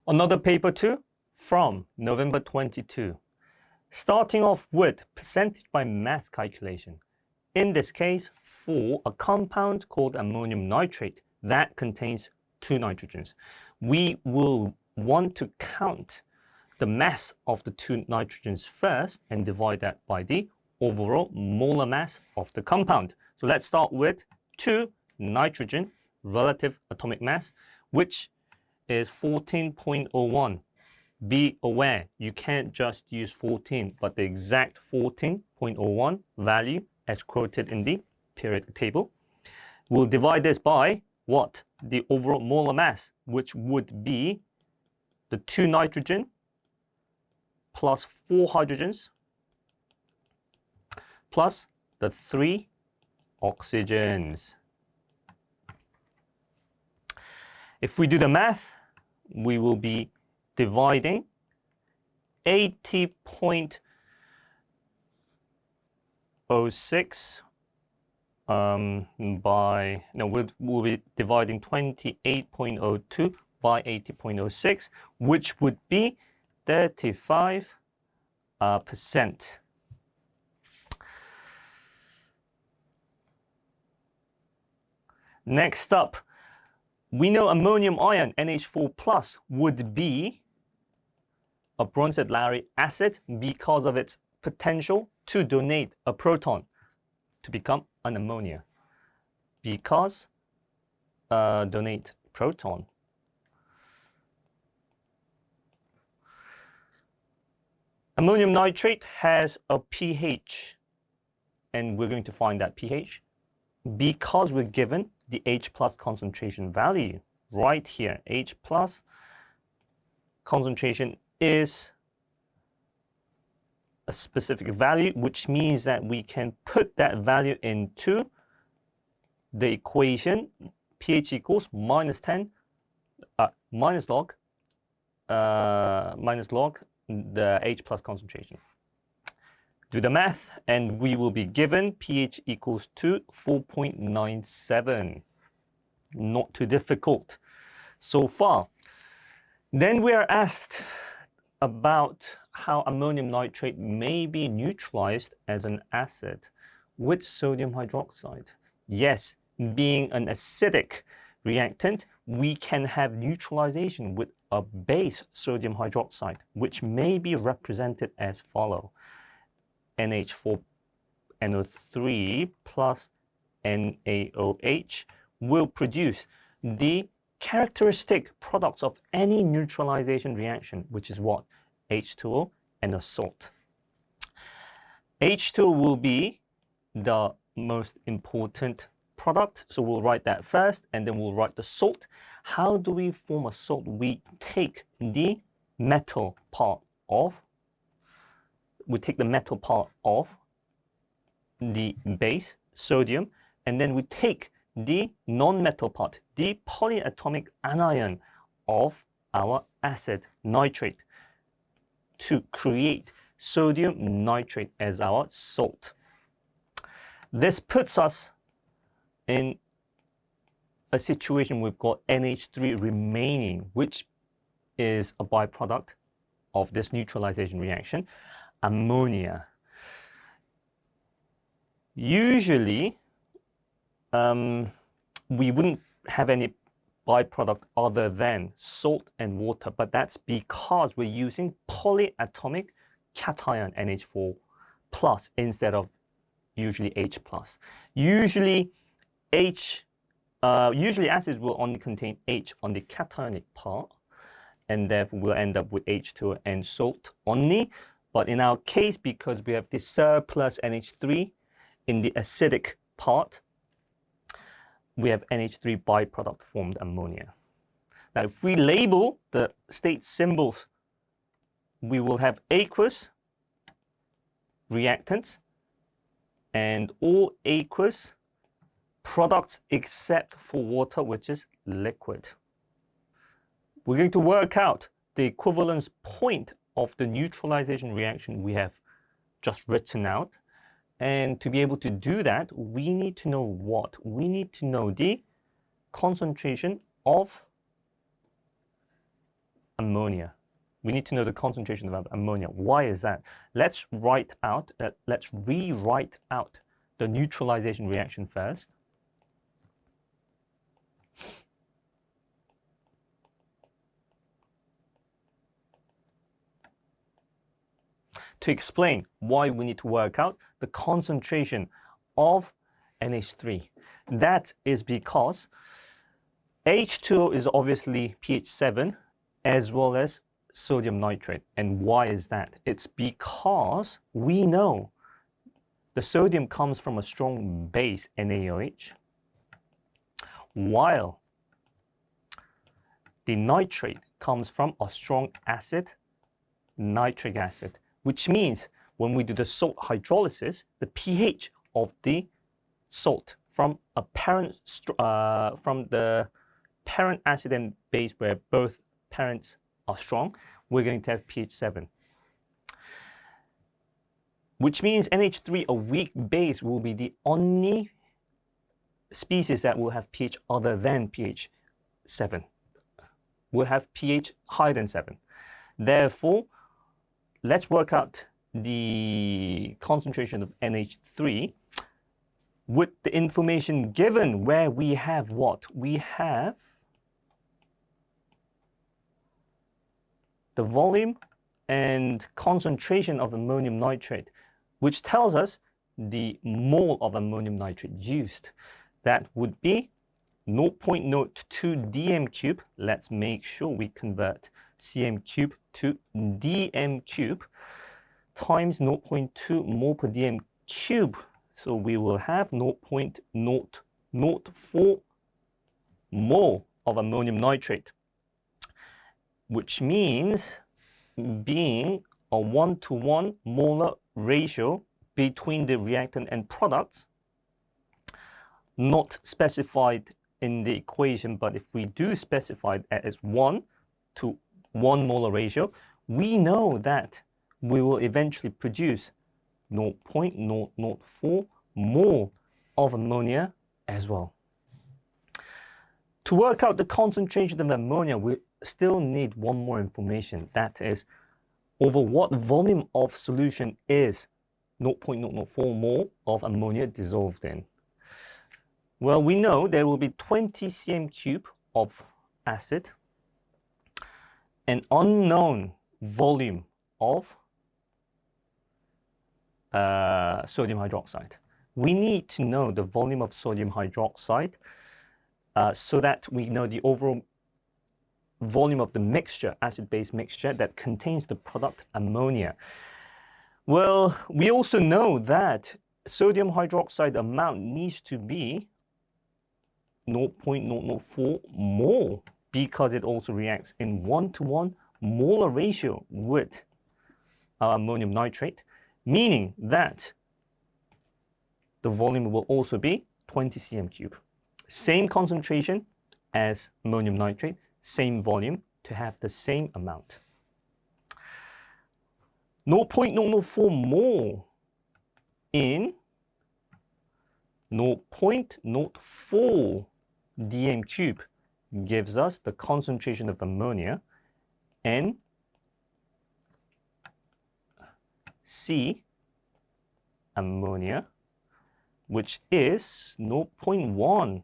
Another paper too from November 22. Starting off with percentage by mass calculation. In this case, for a compound called ammonium nitrate that contains 2 nitrogens, we will want to count the mass of the 2 nitrogens first and divide that by the overall molar mass of the compound. So let's start with 2 nitrogen relative atomic mass, which is 14.01. Be aware, you can't just use 14, but the exact 14.01 value as quoted in the periodic table. We'll divide this by what? The overall molar mass, which would be the 2 nitrogen plus 4 hydrogens plus the 3 oxygens. If we do the math, we will be dividing 80.06 we'll be dividing 28.02 by 80.06, which would be 35%. Next up, we know ammonium ion NH4 plus would be a bronzed-Lowry acid because of its potential to donate a proton to become an ammonia. Because donate proton. Ammonium nitrate has a pH, and we're going to find that pH because we're given the H plus concentration value right here. H plus concentration is a specific value, which means that we can put that value into the equation. pH equals minus log the H plus concentration. Do the math, and we will be given pH equals to 4.97. Not too difficult so far. Then we are asked about how ammonium nitrate may be neutralized as an acid with sodium hydroxide. Yes, being an acidic reactant, we can have neutralization with a base sodium hydroxide, which may be represented as follow. NH4NO3 plus NaOH will produce the characteristic products of any neutralization reaction, which is what? H2O and a salt. H2O will be the most important product, so we'll write that first, and then we'll write the salt. How do we form a salt? We take the metal part of the base, sodium, and then we take the non-metal part, the polyatomic anion of our acid nitrate, to create sodium nitrate as our salt. This puts us in a situation we've got NH3 remaining, which is a byproduct of this neutralization reaction, ammonia. Usually, we wouldn't have any byproduct other than salt and water, but that's because we're using polyatomic cation NH4 plus instead of usually H plus. Usually acids will only contain H on the cationic part, and therefore we'll end up with H2O and salt only. But in our case, because we have the surplus NH3 in the acidic part, we have NH3 byproduct formed ammonia. Now, if we label the state symbols, we will have aqueous reactants and all aqueous products except for water, which is liquid. We're going to work out the equivalence point of the neutralization reaction we have just written out. And to be able to do that, we need to know what? We need to know the concentration of ammonia. We need to know the concentration of ammonia. Why is that? Let's rewrite out the neutralization reaction first. To explain why we need to work out the concentration of NH3. That is because H2O is obviously pH 7 as well as sodium nitrate. And why is that? It's because we know the sodium comes from a strong base, NaOH, while the nitrate comes from a strong acid, nitric acid, which means when we do the salt hydrolysis, the pH of the salt from the parent acid and base where both parents are strong, we're going to have pH 7. Which means NH3, a weak base, will be the only species that will have pH other than pH 7. Will have pH higher than 7. Therefore, let's work out the concentration of NH3 with the information given where we have what? We have the volume and concentration of ammonium nitrate, which tells us the mole of ammonium nitrate used. That would be 0.02 dm cube. Let's make sure we convert cm cube to dm cube times 0.2 mole per dm cube. So we will have 0.004 mole of ammonium nitrate, which means being a 1-to-1 molar ratio between the reactant and products, not specified in the equation, but if we do specify it as 1-to-1 molar ratio, we know that we will eventually produce 0.004 mole of ammonia as well. To work out the concentration of ammonia, we still need one more information. That is, over what volume of solution is 0.004 mole of ammonia dissolved in? Well, we know there will be 20 cm cube of acid, an unknown volume of sodium hydroxide. We need to know the volume of sodium hydroxide so that we know the overall volume of the mixture, acid-base mixture that contains the product ammonia. Well, we also know that sodium hydroxide amount needs to be 0.004 mole because it also reacts in 1-to-1 molar ratio with ammonium nitrate, meaning that the volume will also be 20 cm cube. Same concentration as ammonium nitrate, same volume to have the same amount. 0.004 mole in 0.04 dm cube gives us the concentration of ammonia, and C ammonia, which is 0.1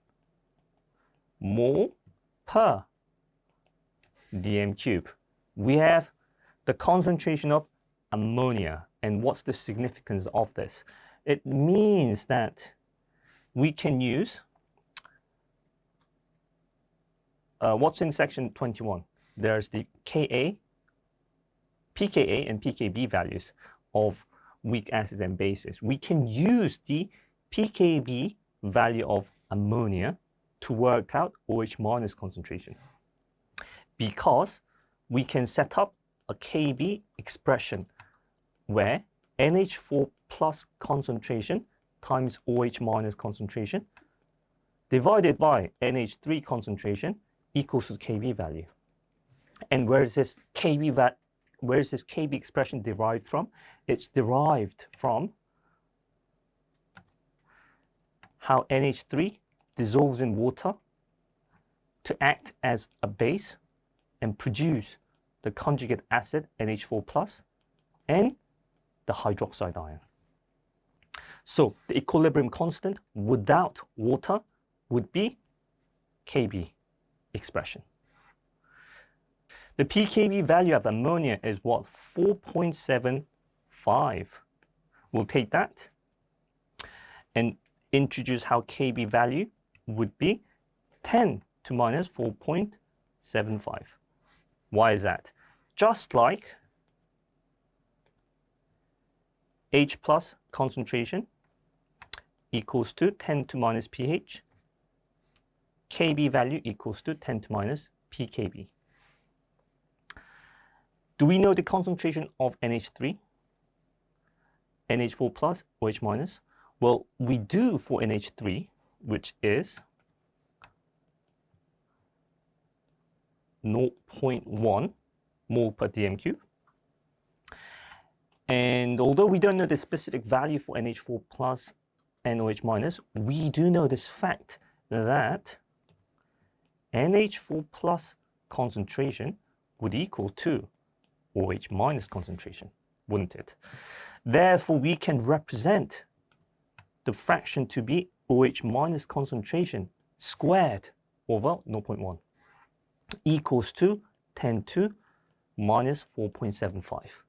mole per dm cube. We have the concentration of ammonia. And what's the significance of this? It means that we can use what's in section 21. There's the Ka, pKa and pKb values of weak acids and bases. We can use the pKb value of ammonia to work out OH minus concentration, because we can set up a Kb expression where NH4 plus concentration times OH minus concentration divided by NH3 concentration equals to the Kb value. And where is this Kb expression derived from? It's derived from how NH3 dissolves in water to act as a base and produce the conjugate acid NH4 plus, and the hydroxide ion. So the equilibrium constant without water would be Kb expression. The pKb value of ammonia is what? 4.75. We'll take that and introduce how Kb value would be 10 to minus 4.75. Why is that? Just like H plus concentration equals to 10 to minus pH, Kb value equals to 10 to minus pKb. Do we know the concentration of NH3, NH4 plus, OH minus? Well, we do for NH3, which is 0.1 mole per dm cube. And although we don't know the specific value for NH4 plus and OH minus, we do know this fact that NH4 plus concentration would equal to OH minus concentration, wouldn't it? Therefore, we can represent the fraction to be OH minus concentration squared over 0.1 equals to 10 to minus 4.75.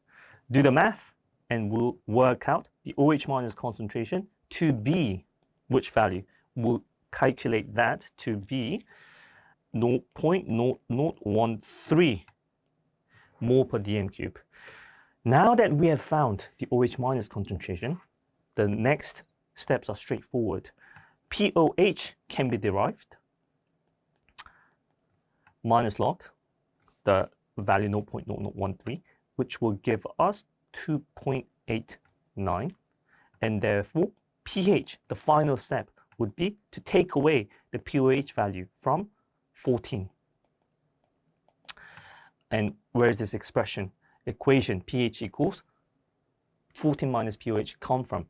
Do the math and we'll work out the OH minus concentration to be which value? We'll calculate that to be 0.0013 mole per dm cube. Now that we have found the OH minus concentration, the next steps are straightforward. POH can be derived minus log the value 0.0013, which will give us 2.89, and therefore pH, the final step, would be to take away the POH value from 14. And where is this equation pH equals 14 minus POH come from?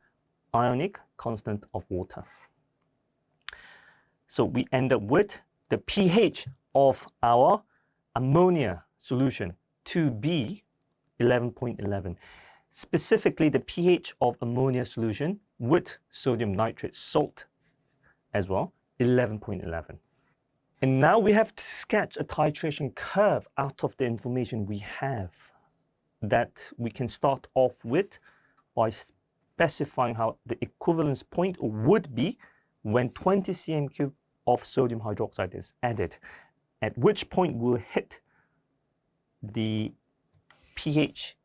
Ionic constant of water. So we end up with the pH of our ammonia solution to be 11.11. Specifically, the pH of ammonia solution with sodium nitrate salt as well, 11.11. And now we have to sketch a titration curve out of the information we have that we can start off with by specifying how the equivalence point would be when 20 cm³ of sodium hydroxide is added, at which point we'll hit the pH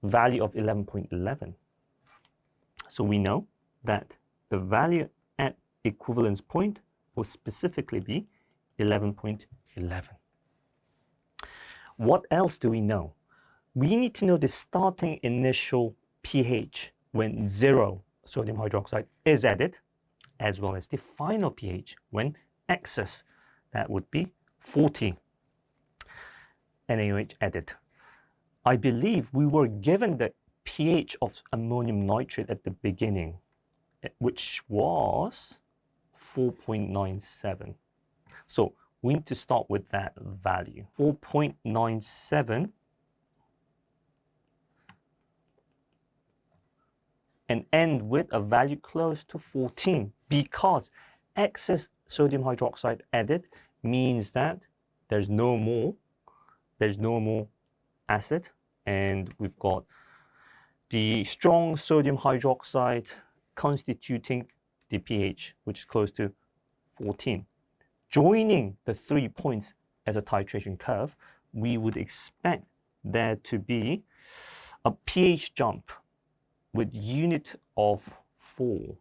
value of 11.11. So we know that the value at equivalence point will specifically be 11.11. What else do we know? We need to know the starting initial pH when 0 sodium hydroxide is added, as well as the final pH when excess, that would be 40 NaOH added. I believe we were given the pH of ammonium nitrate at the beginning, which was 4.97. So we need to start with that value, 4.97, and end with a value close to 14, because excess sodium hydroxide added means that there's no more acid, and we've got the strong sodium hydroxide constituting the pH, which is close to 14. Joining the 3 points as a titration curve, we would expect there to be a pH jump with unit of 4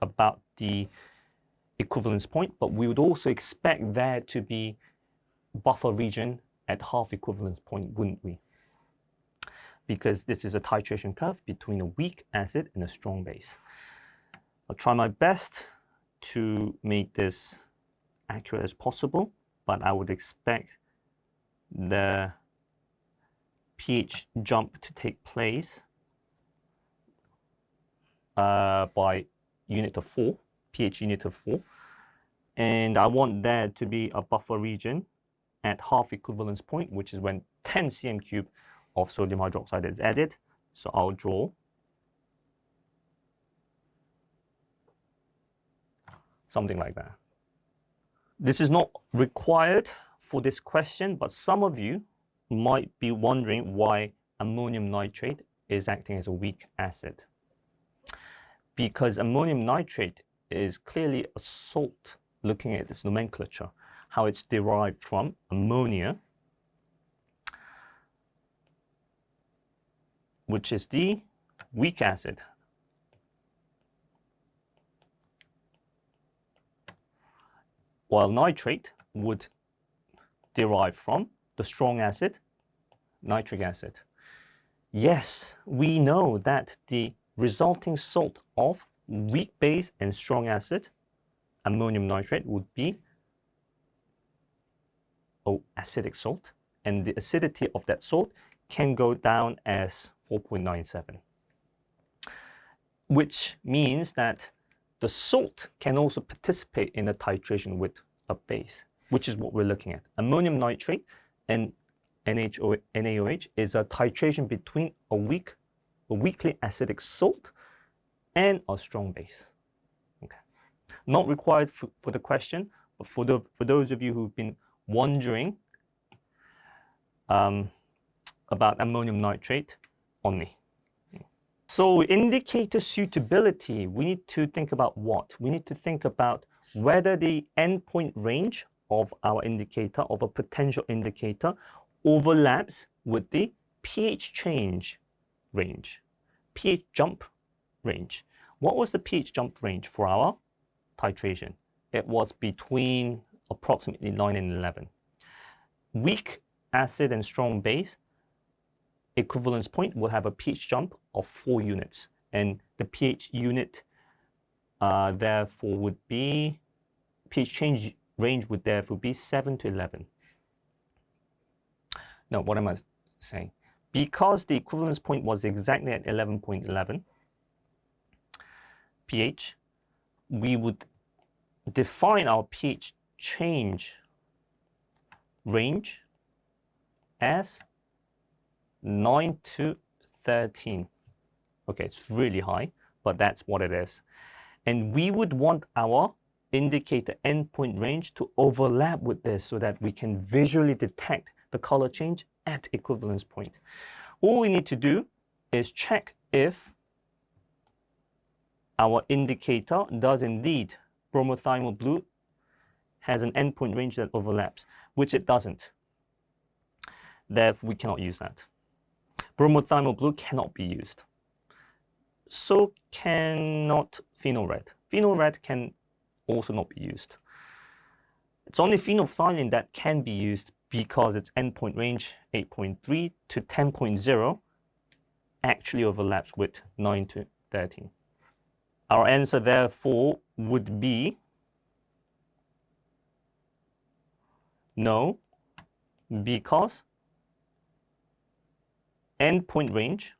about the equivalence point, but we would also expect there to be buffer region at half equivalence point, wouldn't we? Because this is a titration curve between a weak acid and a strong base. I'll try my best to make this accurate as possible, but I would expect the pH jump to take place by unit of 4, pH unit of 4, and I want there to be a buffer region at half equivalence point, which is when 10 cm cube of sodium hydroxide is added. So I'll draw something like that. This is not required for this question, but some of you might be wondering why ammonium nitrate is acting as a weak acid. Because ammonium nitrate is clearly a salt, looking at its nomenclature, how it's derived from ammonia, which is the weak acid. While nitrate would derive from the strong acid, nitric acid. Yes, we know that the resulting salt of weak base and strong acid, ammonium nitrate, would be acidic salt, and the acidity of that salt can go down as 4.97, which means that the salt can also participate in a titration with a base, which is what we're looking at. Ammonium nitrate and NaOH is a titration between a weakly acidic salt and a strong base. Okay. Not required for the question, but for those of you who've been wondering about ammonium nitrate only. So indicator suitability, we need to think about what? We need to think about whether the endpoint range of our indicator, of a potential indicator, overlaps with the pH change range, pH jump range. What was the pH jump range for our titration? It was between approximately 9 and 11. Weak acid and strong base equivalence point will have a pH jump of 4 units, and the pH unit therefore would be, pH change range would therefore be 7 to 11. Now, what am I saying? Because the equivalence point was exactly at 11.11 pH, we would define our pH change range as 9 to 13. Okay, it's really high, but that's what it is. And we would want our indicator endpoint range to overlap with this so that we can visually detect the color change at equivalence point. All we need to do is check if our indicator does indeed, bromothymol blue has an endpoint range that overlaps, which it doesn't. Therefore, we cannot use that. Bromothymol blue cannot be used. So cannot phenol red. Phenol red can also not be used. It's only phenolphthalein that can be used because its endpoint range 8.3 to 10.0 actually overlaps with 9 to 13. Our answer therefore would be no, because endpoint range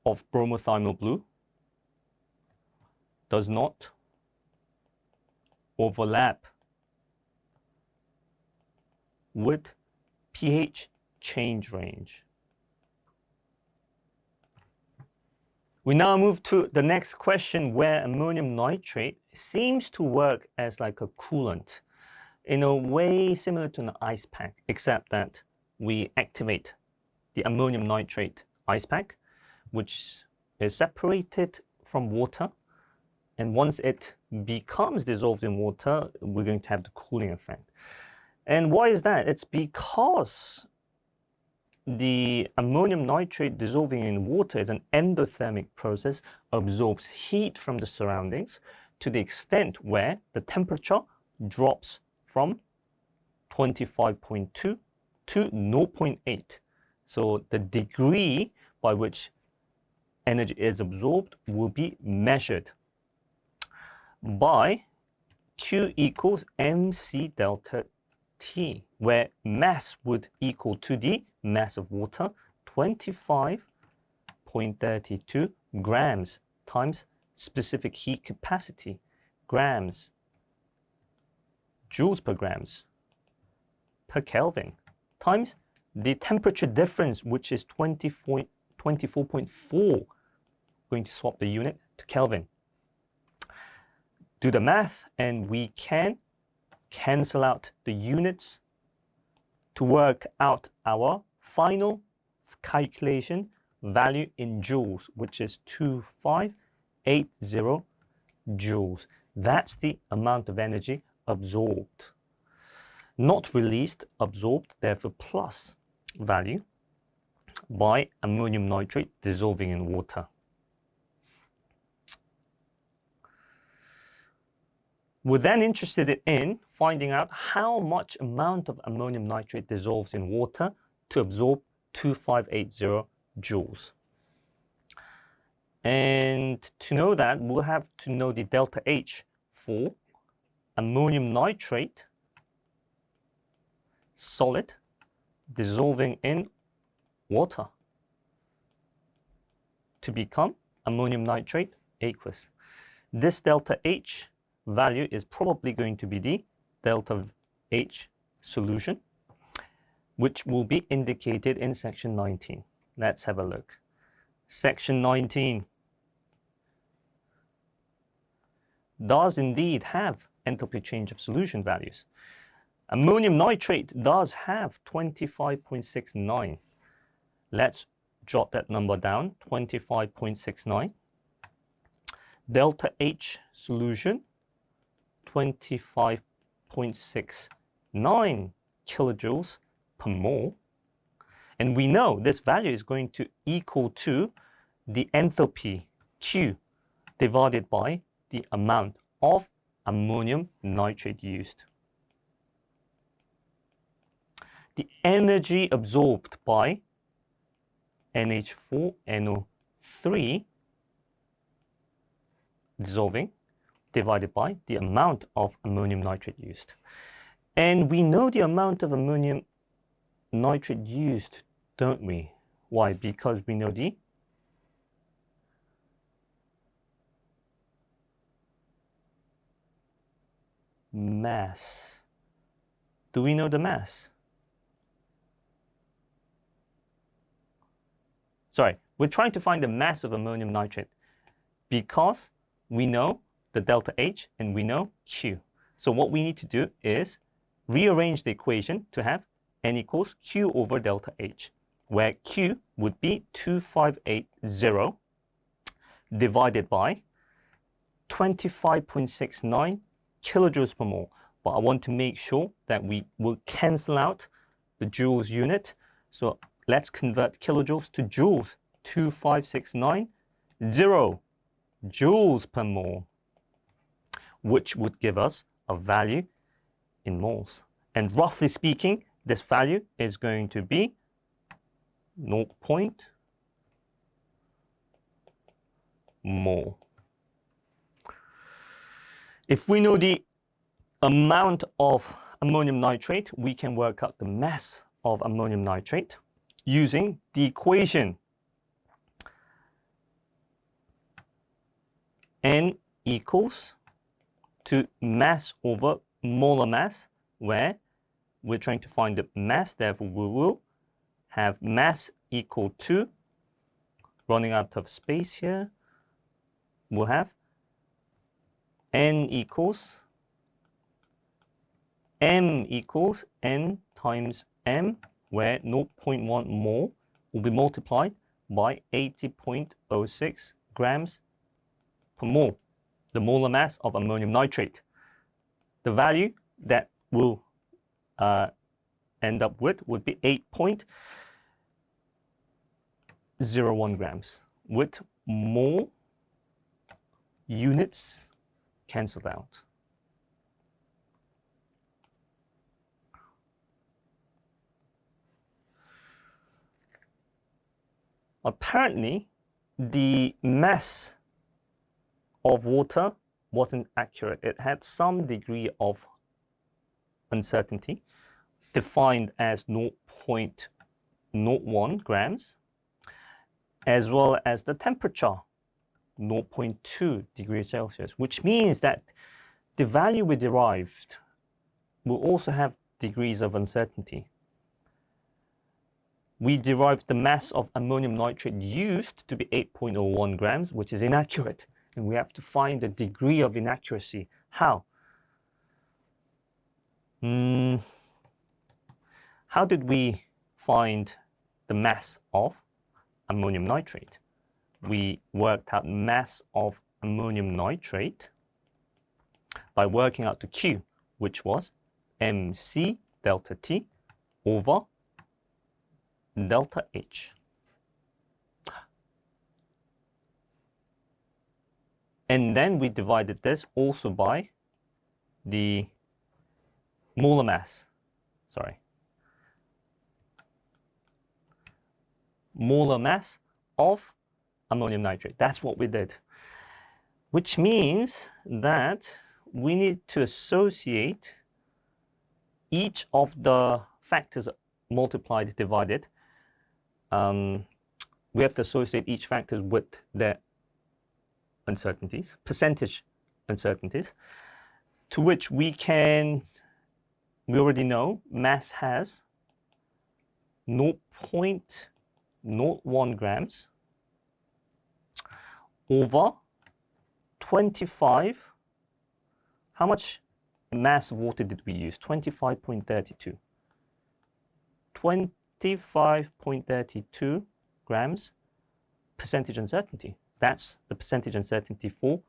of bromothymol blue does not overlap with pH change range. We now move to the next question, where ammonium nitrate seems to work as like a coolant in a way similar to an ice pack, except that we activate the ammonium nitrate ice pack, which is separated from water. And once it becomes dissolved in water, we're going to have the cooling effect. And why is that? It's because the ammonium nitrate dissolving in water is an endothermic process, absorbs heat from the surroundings to the extent where the temperature drops from 25.2 to 0.8. So the degree by which energy is absorbed will be measured by Q equals mc delta T, where mass would equal to the mass of water, 25.32 grams, times specific heat capacity, grams joules per grams per Kelvin times the temperature difference, which is 24.4. Going to swap the unit to Kelvin. Do the math, and we can cancel out the units to work out our final calculation value in joules, which is 2580 joules. That's the amount of energy absorbed. Not released, absorbed, therefore plus value by ammonium nitrate dissolving in water. We're then interested in finding out how much amount of ammonium nitrate dissolves in water to absorb 2580 joules. And to know that, we'll have to know the delta H for ammonium nitrate solid dissolving in water to become ammonium nitrate aqueous. This delta H value is probably going to be the delta H solution, which will be indicated in section 19. Let's have a look. Section 19 does indeed have enthalpy change of solution values. Ammonium nitrate does have 25.69. Let's jot that number down, 25.69. Delta H solution, 25.69 kilojoules per mole. And we know this value is going to equal to the enthalpy Q divided by the amount of ammonium nitrate used. The energy absorbed by NH4NO3 dissolving divided by the amount of ammonium nitrate used. And we know the amount of ammonium nitrate used, don't we? Why? Because we know the mass. Do we know the mass? Sorry, we're trying to find the mass of ammonium nitrate because we know the delta H and we know Q. So what we need to do is rearrange the equation to have N equals Q over delta H, where Q would be 2580 divided by 25.69 kilojoules per mole. But I want to make sure that we will cancel out the joules unit. So let's convert kilojoules to joules. 2569 joules per mole, which would give us a value in moles. And roughly speaking, this value is going to be 0.0 mole. If we know the amount of ammonium nitrate, we can work out the mass of ammonium nitrate using the equation N equals to mass over molar mass, where we're trying to find the mass, therefore we will have mass equal to, running out of space here, we'll have N equals M equals N times M, where 0.1 mole will be multiplied by 80.06 grams per mole, the molar mass of ammonium nitrate. The value that will end up with would be 8.01 grams, with mole units cancelled out. Apparently, the mass of water wasn't accurate. It had some degree of uncertainty, defined as 0.01 grams, as well as the temperature, 0.2 degrees Celsius, which means that the value we derived we'll also have degrees of uncertainty. We derived the mass of ammonium nitrate used to be 8.01 grams, which is inaccurate. And we have to find the degree of inaccuracy. How? How did we find the mass of ammonium nitrate? We worked out mass of ammonium nitrate by working out the Q, which was mc delta T over delta H. And then we divided this also by the molar mass, molar mass of ammonium nitrate. That's what we did, which means that we need to associate each of the factors multiplied, divided. We have to associate each factor with their uncertainties, percentage uncertainties, to which we already know mass has 0.01 grams over 25. How much mass of water did we use? 25.32. 25.32 grams percentage uncertainty. That's the percentage uncertainty for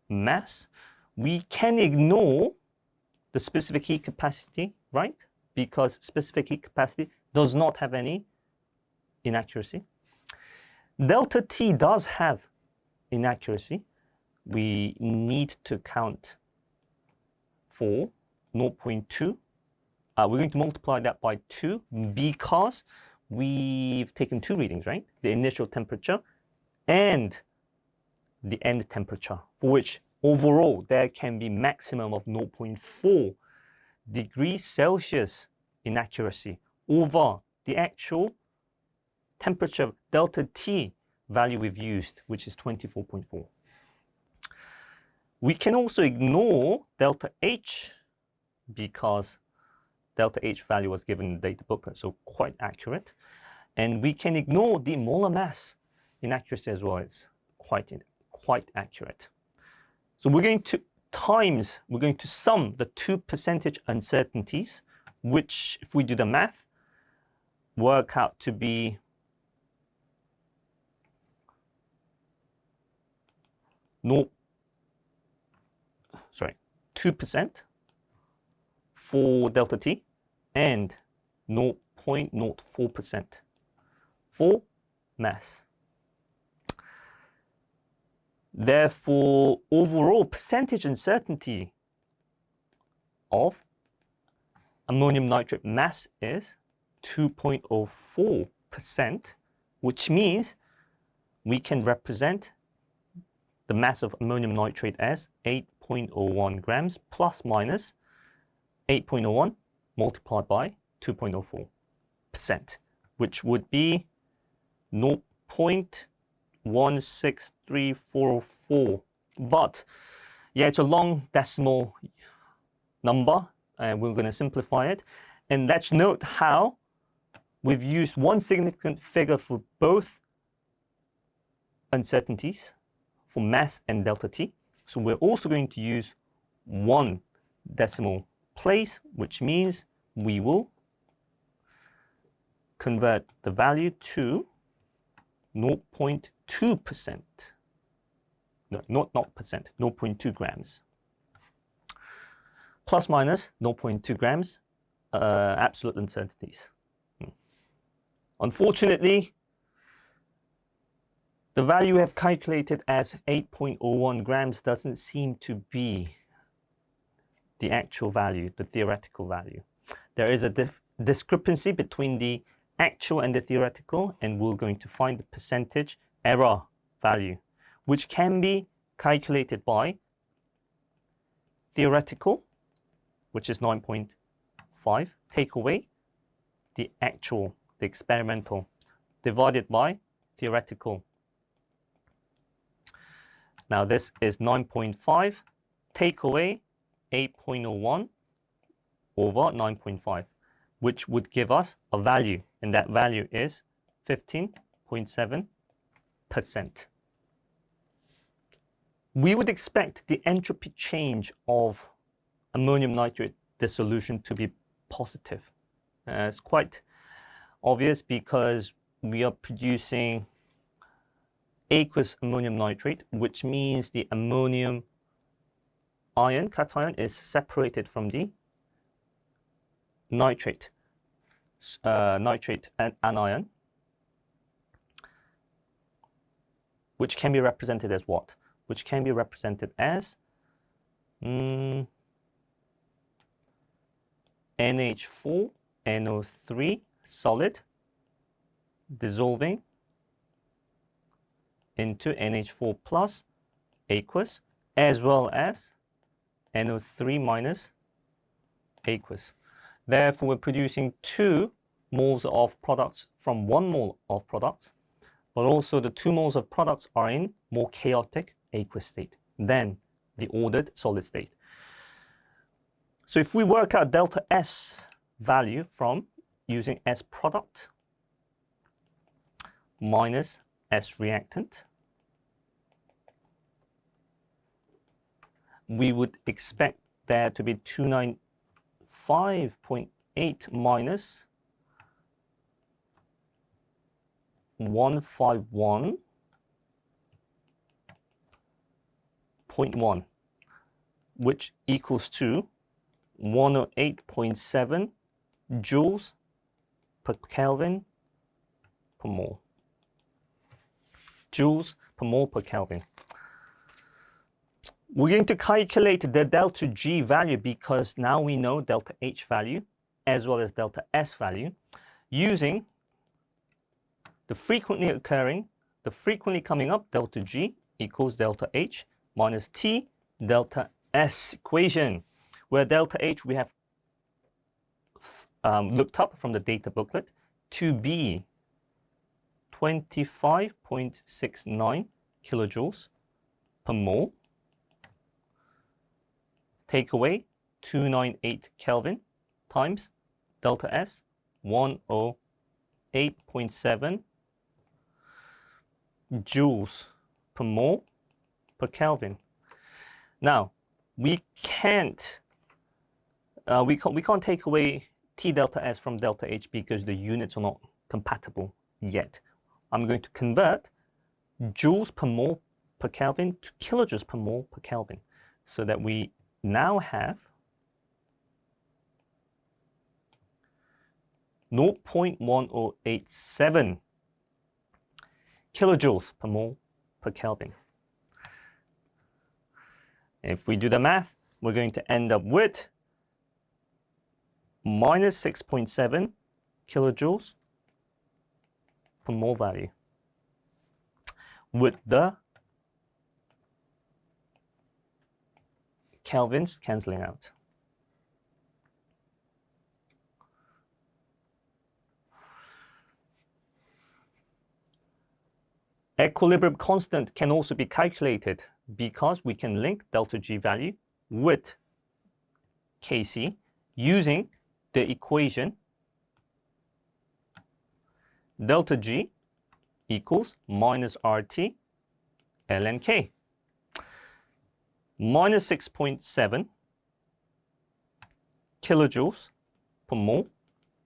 mass. We can ignore the specific heat capacity, right? Because specific heat capacity does not have any inaccuracy. Delta T does have inaccuracy. We need to count for 0.2. We're going to multiply that by 2 because we've taken 2 readings, right? The initial temperature and the end temperature, for which overall there can be maximum of 0.4 degrees Celsius inaccuracy over the actual temperature delta T value we've used, which is 24.4. We can also ignore delta H because delta H value was given in the data booklet, so quite accurate. And we can ignore the molar mass inaccuracy as well. It's quite accurate. So we're going to sum the 2 percentage uncertainties, which, if we do the math, work out to be 2% for delta T and 0.04% for mass. Therefore, overall percentage uncertainty of ammonium nitrate mass is 2.04%, which means we can represent the mass of ammonium nitrate as 8.01 grams plus minus 8.01 multiplied by 2.04%, which would be 0.16344. But yeah, it's a long decimal number, and we're going to simplify it. And let's note how we've used one significant figure for both uncertainties, for mass and delta T. So we're also going to use one decimal place, which means we will convert the value to 0.2%. No, not percent, 0.2 grams. Plus minus 0.2 grams, absolute uncertainties. Unfortunately, the value we have calculated as 8.01 grams doesn't seem to be the actual value, the theoretical value. There is a discrepancy between the actual and the theoretical, and we're going to find the percentage error value, which can be calculated by theoretical, which is 9.5, take away the actual, the experimental, divided by theoretical. Now this is 9.5, take away 8.01, over 9.5, which would give us a value, and that value is 15.7%. We would expect the entropy change of ammonium nitrate dissolution to be positive. It's quite obvious because we are producing aqueous ammonium nitrate, which means the ammonium ion, cation, is separated from the nitrate anion, which can be represented as what? Which can be represented as NH4, NO3 solid dissolving into NH4 plus aqueous, as well as NO3 minus aqueous. Therefore, we're producing 2 moles of products from 1 mole of products, but also the 2 moles of products are in more chaotic aqueous state than the ordered solid state. So if we work out delta S value from using S product minus S reactant, we would expect there to be 295.8 minus 151.1, which equals to 108.7 joules per Kelvin per mole. Joules per mole per Kelvin. We're going to calculate the delta G value because now we know delta H value as well as delta S value using the frequently coming up delta G equals delta H minus T delta S equation, where delta H we have looked up from the data booklet to be 25.69 kilojoules per mole. Take away 298 Kelvin times delta S 108.7 joules per mole per Kelvin. Now we can't take away T delta S from delta H because the units are not compatible yet. I'm going to convert joules per mole per Kelvin to kilojoules per mole per Kelvin, so that we now have 0.1087 kilojoules per mole per Kelvin. If we do the math, we're going to end up with minus 6.7 kilojoules per mole value, with the Kelvins cancelling out. Equilibrium constant can also be calculated because we can link delta G value with Kc using the equation delta G equals minus RT ln K. Minus 6.7 kilojoules per mole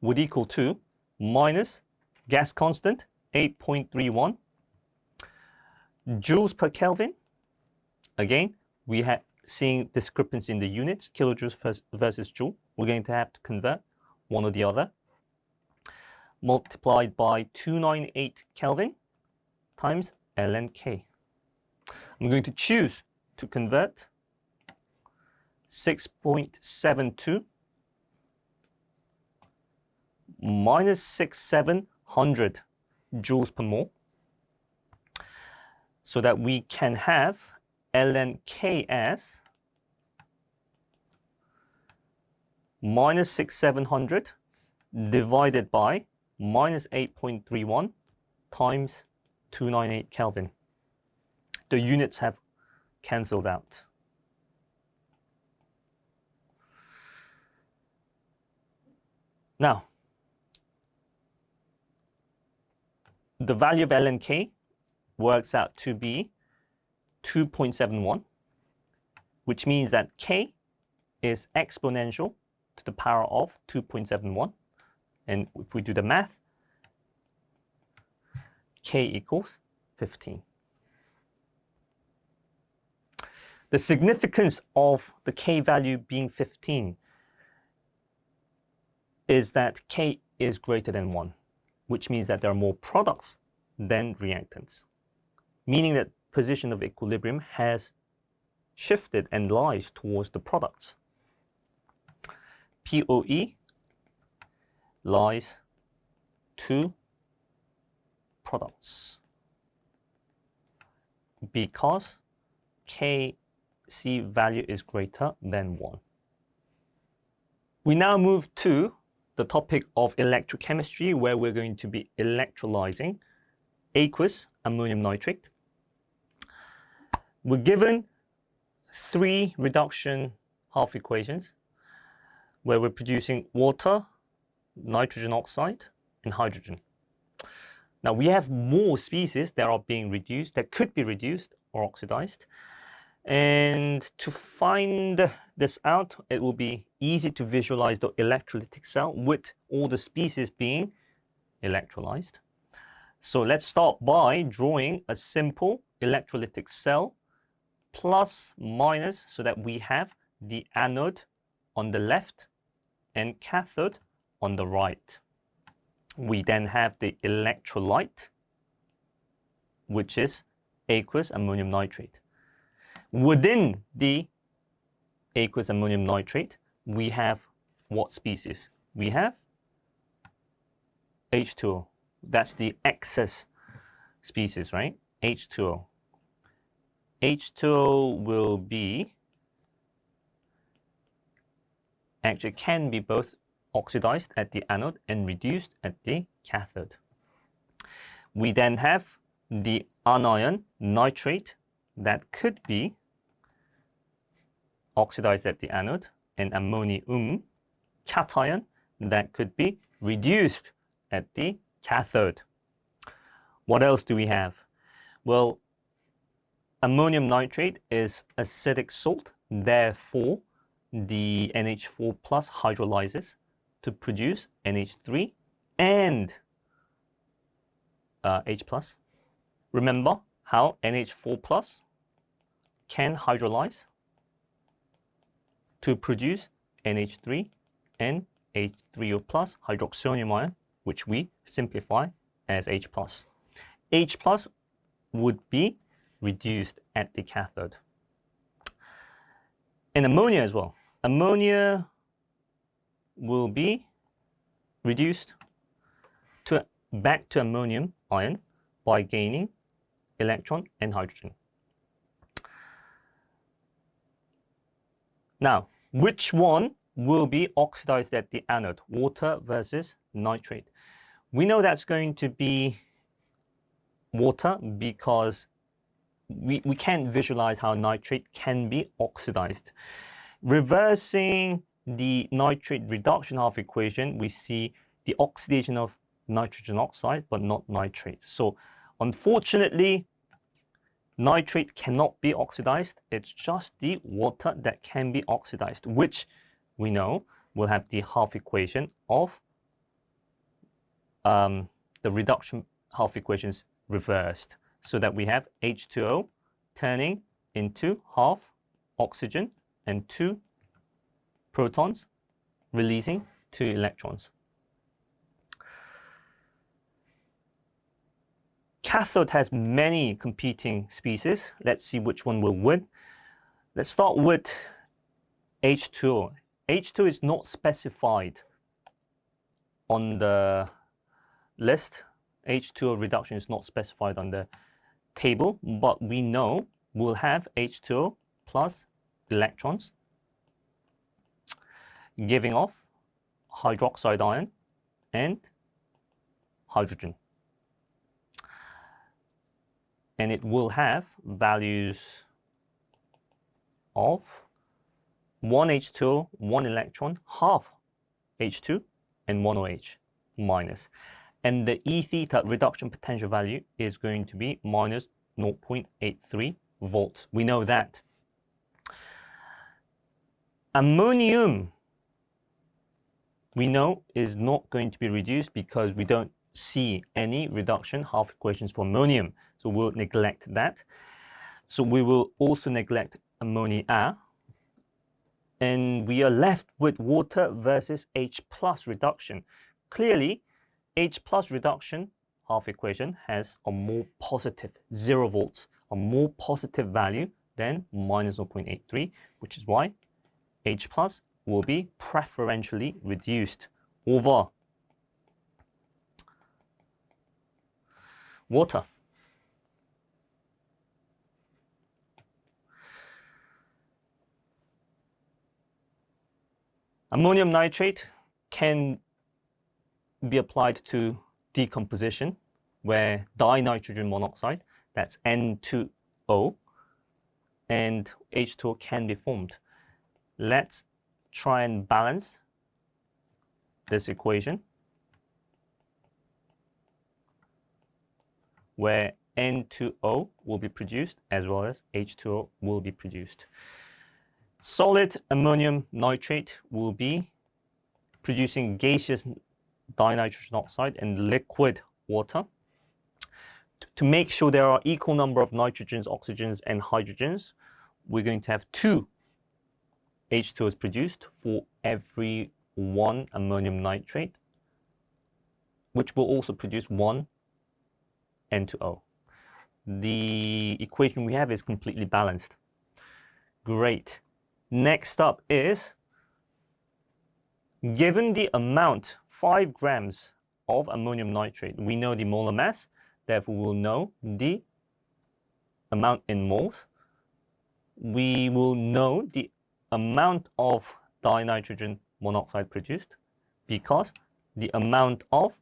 would equal to minus gas constant 8.31 joules per Kelvin. Again, we have seeing discrepancy in the units, kilojoules versus joule. We're going to have to convert one or the other. Multiplied by 298 Kelvin times ln K. I'm going to choose to convert 6.72 minus 6,700 joules per mole, so that we can have ln K as minus 6,700 divided by minus 8.31 times 298 Kelvin. The units have cancelled out. Now, the value of ln K works out to be 2.71, which means that K is exponential to the power of 2.71. And if we do the math, K equals 15. The significance of the K value being 15 is that K is greater than 1, which means that there are more products than reactants, meaning that position of equilibrium has shifted and lies towards the products. POE lies to products because Kc value is greater than 1. We now move to the topic of electrochemistry, where we're going to be electrolyzing aqueous ammonium nitrate. We're given 3 reduction half equations where we're producing water, nitrogen oxide, and hydrogen. Now we have more species that are being reduced, that could be reduced or oxidized. And to find this out, it will be easy to visualize the electrolytic cell with all the species being electrolyzed. So let's start by drawing a simple electrolytic cell, plus minus, so that we have the anode on the left and cathode on the right. We then have the electrolyte, which is aqueous ammonium nitrate. Within the aqueous ammonium nitrate, we have what species? We have H2O. That's the excess species, right? H2O. H2O will be, actually can be both oxidized at the anode and reduced at the cathode. We then have the anion nitrate that could be oxidized at the anode, and ammonium cation that could be reduced at the cathode. What else do we have? Well, ammonium nitrate is acidic salt, therefore the NH4 plus hydrolyzes to produce NH3 and H plus. Remember how NH4 plus can hydrolyze to produce NH3 and H3O plus hydroxonium ion, which we simplify as H plus. H plus would be reduced at the cathode. And ammonia as well. Ammonia will be reduced back to ammonium ion by gaining electron and hydrogen. Now, which one will be oxidized at the anode? Water versus nitrate. We know that's going to be water because we can't visualize how nitrate can be oxidized. Reversing the nitrate reduction half equation, we see the oxidation of nitrogen oxide, but not nitrate. So unfortunately, nitrate cannot be oxidized. It's just the water that can be oxidized, which we know will have the half equation of the reduction half equations reversed, so that we have H2O turning into half oxygen and 2 protons, releasing 2 electrons. Cathode has many competing species. Let's see which one will win. Let's start with H2O. H2 is not specified on the list. H2O reduction is not specified on the table, but we know we'll have H2O plus electrons giving off hydroxide ion and hydrogen. And it will have values of 1 H2O, 1 electron, half H2, and 1OH minus. And the E theta reduction potential value is going to be minus 0.83 volts. We know that. Ammonium, we know, is not going to be reduced because we don't see any reduction half equations for ammonium. So we'll neglect that. So we will also neglect ammonia. And we are left with water versus H plus reduction. Clearly, H plus reduction half equation has a more positive 0 volts, a more positive value than minus 0.83, which is why H plus will be preferentially reduced over water. Ammonium nitrate can be applied to decomposition, where dinitrogen monoxide, that's N2O, and H2O can be formed. Let's try and balance this equation, where N2O will be produced as well as H2O will be produced. Solid ammonium nitrate will be producing gaseous dinitrogen oxide and liquid water. To make sure there are equal number of nitrogens, oxygens, and hydrogens, we're going to have 2 H2Os produced for every 1 ammonium nitrate, which will also produce 1 N2O. The equation we have is completely balanced. Great. Next up is, given the amount 5 grams of ammonium nitrate, we know the molar mass, therefore we'll know the amount in moles. We will know the amount of dinitrogen monoxide produced because the amount of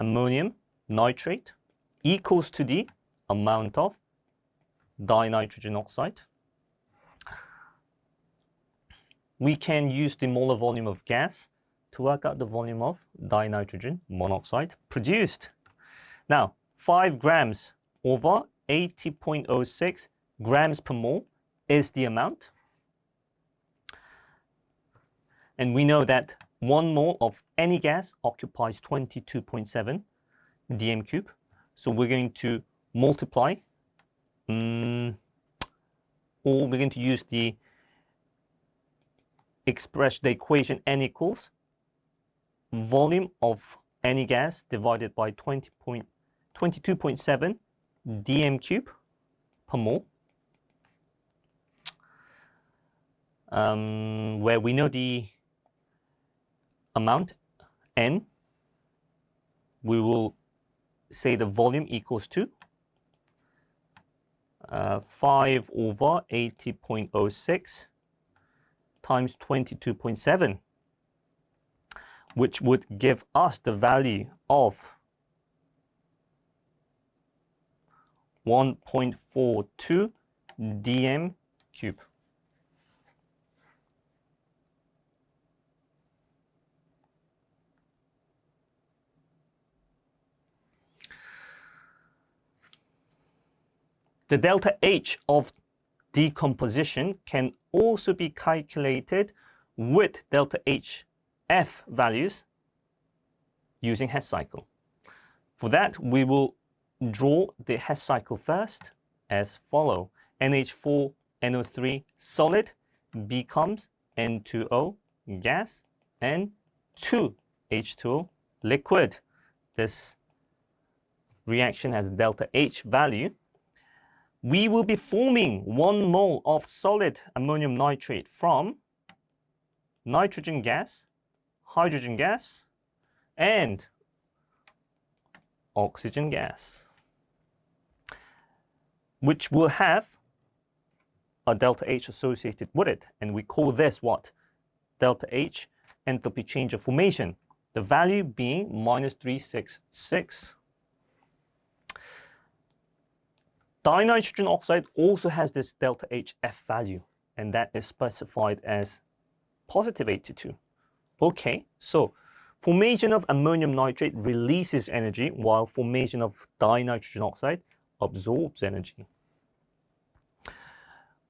ammonium nitrate equals to the amount of dinitrogen oxide. We can use the molar volume of gas to work out the volume of dinitrogen monoxide produced. Now, 5 grams over 80.06 grams per mole is the amount. And we know that 1 mole of any gas occupies 22.7 dm cube. So we're going to multiply, or we're going to use the equation N equals volume of any gas divided by 22.7 dm cube per mole, where we know the amount N. We will say the volume equals to 5 over 80.06 times 22.7, which would give us the value of 1.42 dm cube. The delta H of decomposition can also be calculated with delta HF values using Hess cycle. For that, we will draw the Hess cycle first as follow. NH4NO3 solid becomes N2O gas and 2H2O liquid. This reaction has delta H value. We will be forming 1 mole of solid ammonium nitrate from nitrogen gas, hydrogen gas, and oxygen gas, which will have a delta H associated with it. And we call this what? Delta H enthalpy change of formation, the value being minus 366. Dinitrogen oxide also has this delta HF value, and that is specified as positive 82. Okay, so Formation of ammonium nitrate releases energy, while formation of dinitrogen oxide absorbs energy.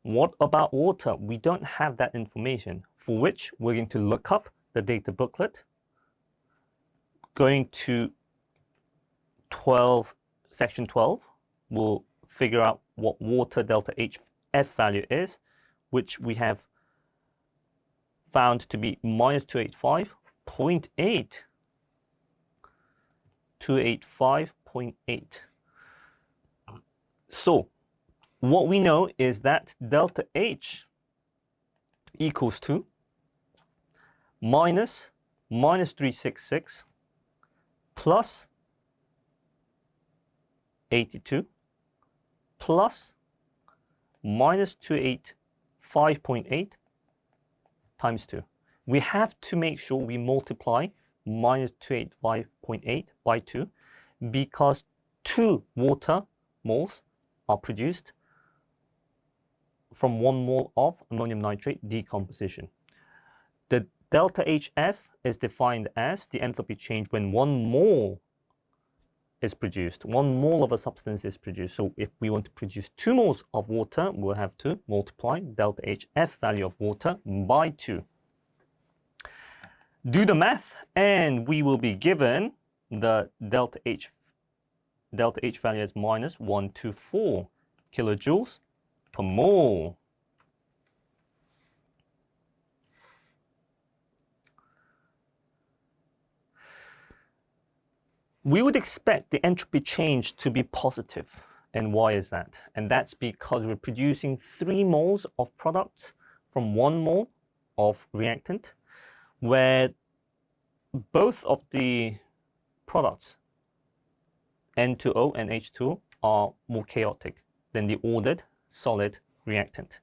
What about water? We don't have that information, for which we're going to look up the data booklet, going to section 12, we'll figure out what water delta HF value is, which we have found to be minus 285.8. 285.8. So what we know is that delta H equals to minus 366 plus 82 plus minus 285.8 times 2. We have to make sure we multiply minus 285.8 by 2 because 2 water moles are produced from 1 mole of ammonium nitrate decomposition. The delta HF is defined as the enthalpy change when 1 mole is produced. 1 mole of a substance is produced. So if we want to produce 2 moles of water, we'll have to multiply delta HF value of water by 2. Do the math, and we will be given the delta H value as minus 124 kilojoules per mole. We would expect the entropy change to be positive. And why is that? And that's because we're producing 3 moles of products from 1 mole of reactant, where both of the products, N2O and H2O, are more chaotic than the ordered solid reactant,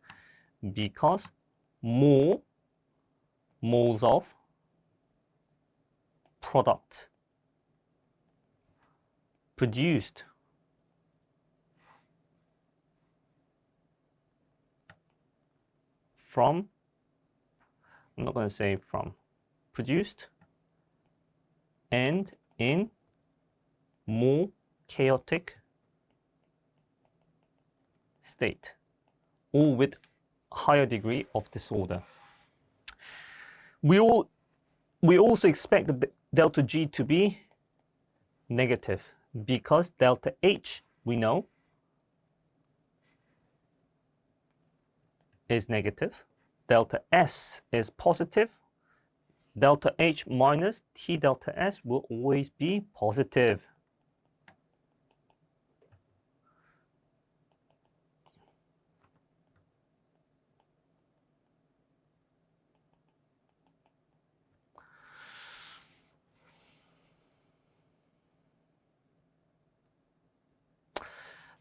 because more moles of product produced from, I'm not going to say from, produced and in more chaotic state, or with higher degree of disorder. We also expect the delta G to be negative, because delta H, we know, is negative, delta S is positive, delta H minus T delta S will always be positive.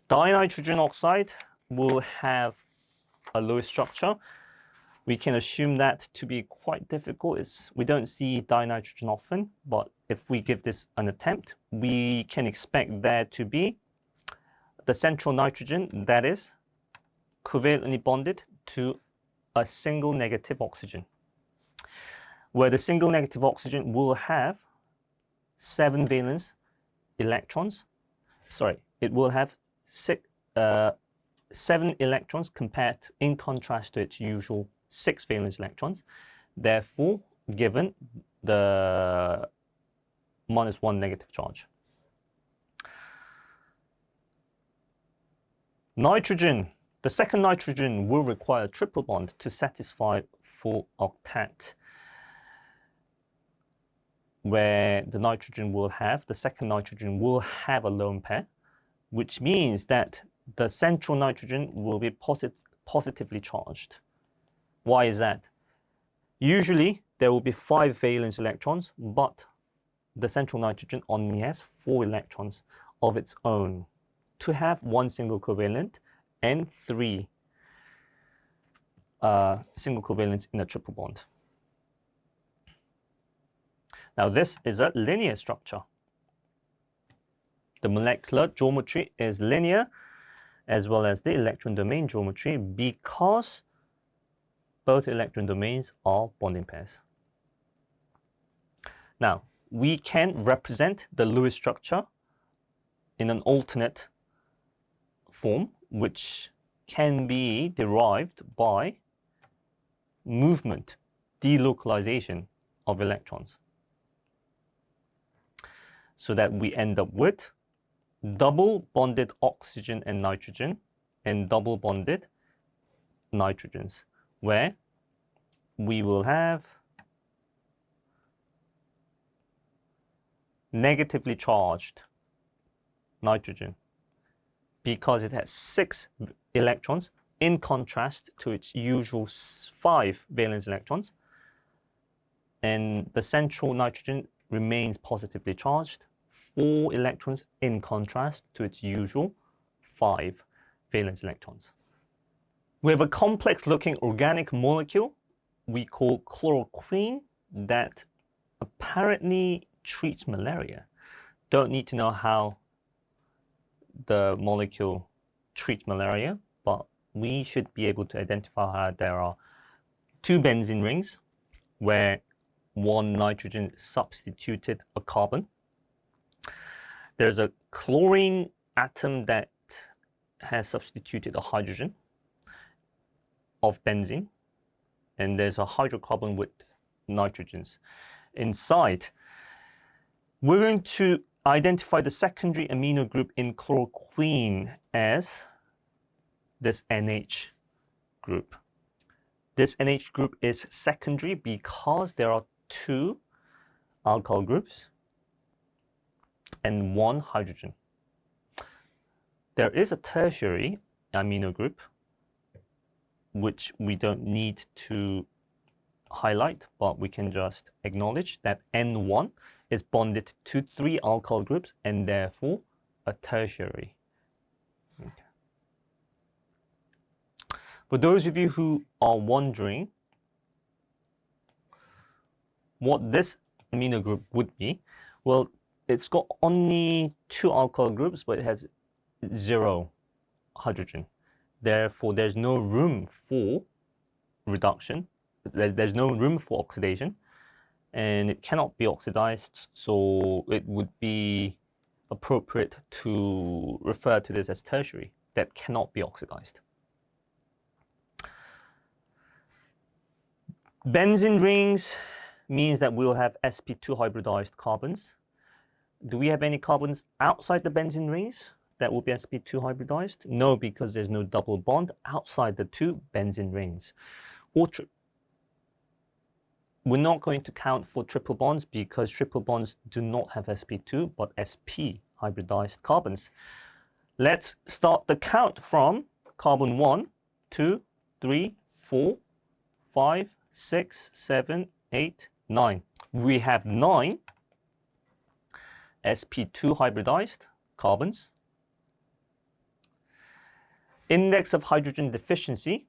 Dinitrogen oxide will have a low structure. We can assume that to be quite difficult. We don't see dinitrogen often, but if we give this an attempt, we can expect there to be the central nitrogen that is covalently bonded to a single negative oxygen, where the single negative oxygen will have 7 valence electrons. Sorry, it will have 7 electrons compared to, in contrast to its usual 6 valence electrons, therefore given the -1 negative charge. Nitrogen, the second nitrogen will require a triple bond to satisfy full octet, where the second nitrogen will have a lone pair, which means that the central nitrogen will be positively charged. Why is that? Usually there will be 5 valence electrons, but the central nitrogen only has 4 electrons of its own to have 1 single covalent and 3 single covalents in a triple bond. Now this is a linear structure. The molecular geometry is linear, as well as the electron domain geometry, because both electron domains are bonding pairs. Now, we can represent the Lewis structure in an alternate form, which can be derived by movement, delocalization of electrons, so that we end up with double bonded oxygen and nitrogen and double bonded nitrogens, where we will have negatively charged nitrogen because it has 6 electrons in contrast to its usual 5 valence electrons, and the central nitrogen remains positively charged, 4 electrons in contrast to its usual 5 valence electrons. We have a complex looking organic molecule we call chloroquine that apparently treats malaria. Don't need to know how the molecule treats malaria, but we should be able to identify how there are 2 benzene rings where 1 nitrogen substituted a carbon. There's a chlorine atom that has substituted a hydrogen of benzene, and there's a hydrocarbon with nitrogens inside. We're going to identify the secondary amino group in chloroquine as this NH group. This NH group is secondary because there are 2 alkyl groups and 1 hydrogen. There is a tertiary amino group which we don't need to highlight, but we can just acknowledge that N1 is bonded to 3 alkyl groups and therefore a tertiary. Okay. For those of you who are wondering what this amino group would be, well, it's got only 2 alkyl groups, but it has 0 hydrogen. Therefore, there's no room for reduction. There's no room for oxidation, and it cannot be oxidized, so it would be appropriate to refer to this as tertiary, that cannot be oxidized. Benzene rings means that we'll have sp2 hybridized carbons. Do we have any carbons outside the benzene rings that will be sp2 hybridized? No, because there's no double bond outside the 2 benzene rings. We're not going to count for triple bonds because triple bonds do not have sp2 but sp hybridized carbons. Let's start the count from carbon 1, 2, 3, 4, 5, 6, 7, 8, 9. We have 9 sp2 hybridized carbons. Index of hydrogen deficiency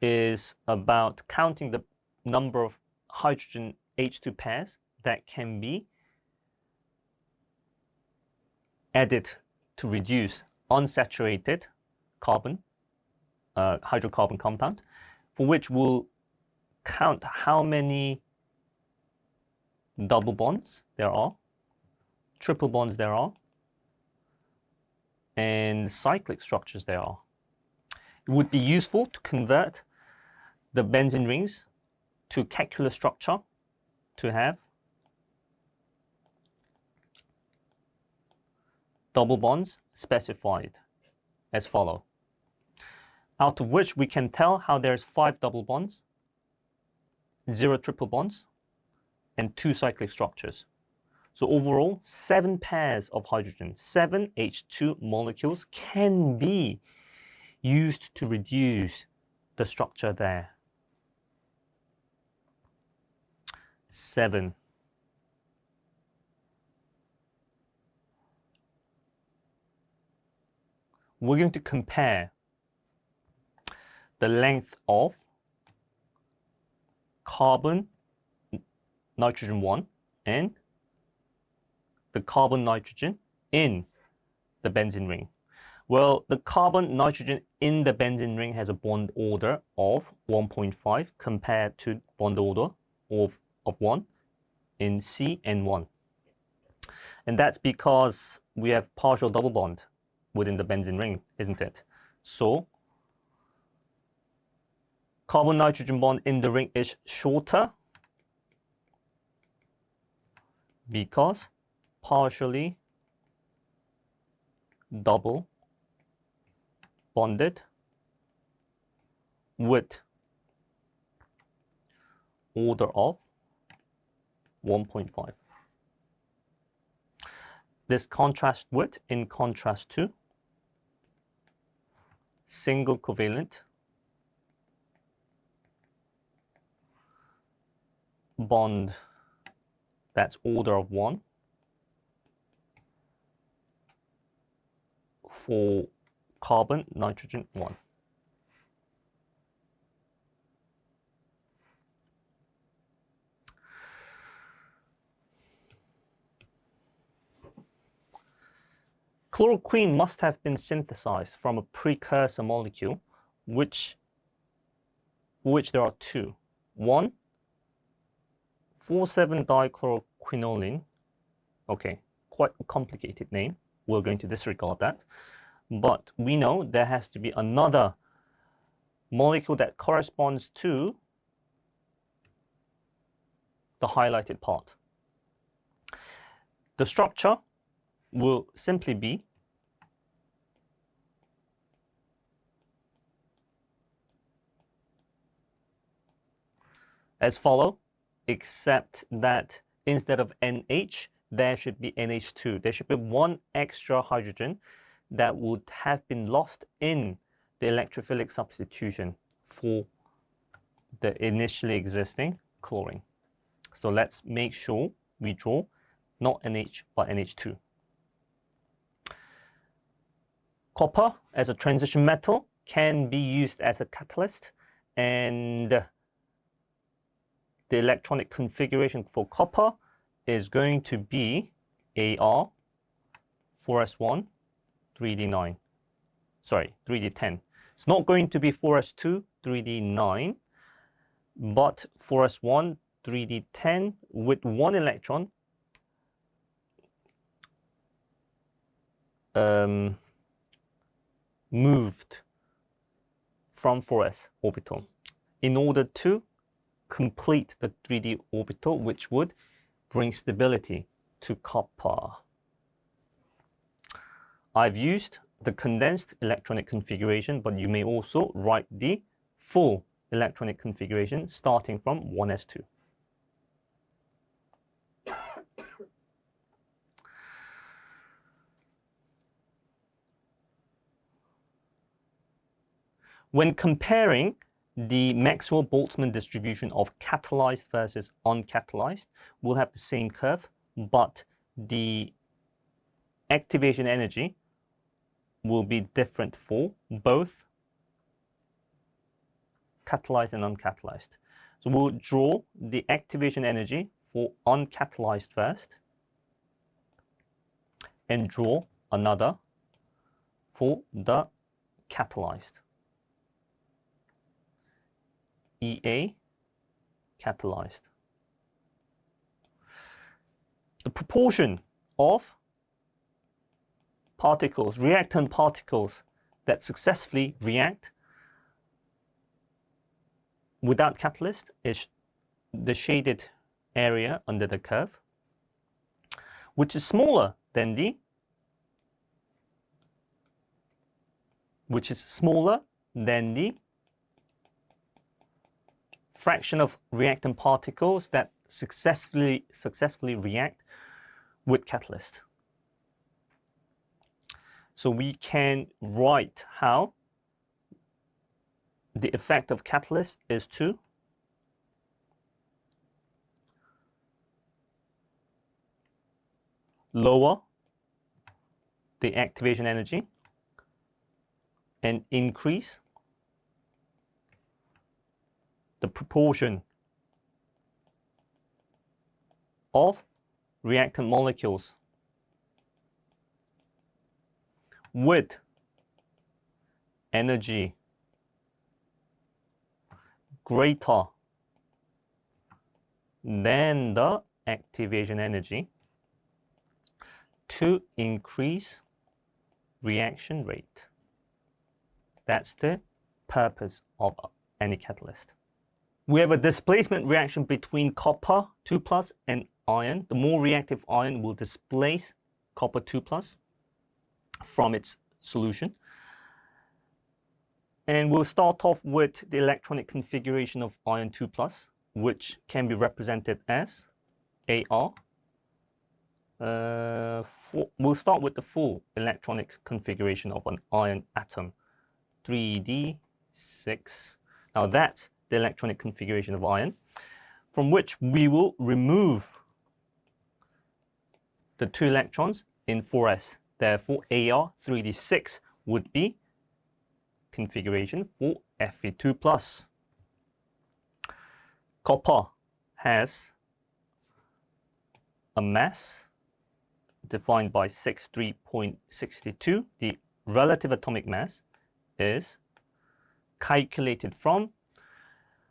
is about counting the number of hydrogen H2 pairs that can be added to reduce unsaturated carbon, hydrocarbon compound, for which we'll count how many double bonds there are, triple bonds there are, and cyclic structures there are. It would be useful to convert the benzene rings to calculus structure to have double bonds specified as follow, out of which we can tell how there's 5 double bonds, 0 triple bonds, and 2 cyclic structures. So overall, 7 pairs of hydrogen, 7 H2 molecules can be used to reduce the structure there. 7. We're going to compare the length of carbon nitrogen 1 and the carbon nitrogen in the benzene ring. Well, the carbon nitrogen in the benzene ring has a bond order of 1.5 compared to bond order of 1. in CN1. And that's because we have partial double bond within the benzene ring, isn't it? So carbon-nitrogen bond in the ring is shorter because partially double bonded with order of 1.5. This contrast with, in contrast to, single covalent bond that's order of 1 for carbon, nitrogen 1. Chloroquine must have been synthesized from a precursor molecule, which there are two. One, 4,7-dichloroquinoline. Okay, quite a complicated name. We're going to disregard that. But we know there has to be another molecule that corresponds to the highlighted part. The structure will simply be as follow, except that instead of NH, there should be NH2. There should be one extra hydrogen that would have been lost in the electrophilic substitution for the initially existing chlorine. So let's make sure we draw not NH but NH2. Copper as a transition metal can be used as a catalyst, and the electronic configuration for copper is going to be AR 4s1 3d9. Sorry, 3d10. It's not going to be 4s2 3d9, but 4s1 3d10 with one electron moved from 4s orbital in order to complete the 3d orbital, which would bring stability to copper. I've used the condensed electronic configuration, but you may also write the full electronic configuration starting from 1s2. When comparing the Maxwell-Boltzmann distribution of catalyzed versus uncatalyzed, we'll have the same curve, but the activation energy will be different for both catalyzed and uncatalyzed. So we'll draw the activation energy for uncatalyzed first and draw another for the catalyzed. EA catalyzed. The proportion of particles, reactant particles that successfully react without catalyst is the shaded area under the curve, which is smaller than the fraction of reactant particles that successfully react with catalyst. So we can write how the effect of catalyst is to lower the activation energy and increase the proportion of reactant molecules with energy greater than the activation energy to increase reaction rate. That's the purpose of any catalyst. We have a displacement reaction between copper 2+ and iron. The more reactive iron will displace copper 2+ from its solution. And we'll start off with the electronic configuration of iron 2+, which can be represented as AR. We'll start with the full electronic configuration of an iron atom, 3d6. Now that's the electronic configuration of iron, from which we will remove the 2 electrons in 4s. Therefore, Ar 3d6 would be configuration for Fe2+. Copper has a mass defined by 63.62. The relative atomic mass is calculated from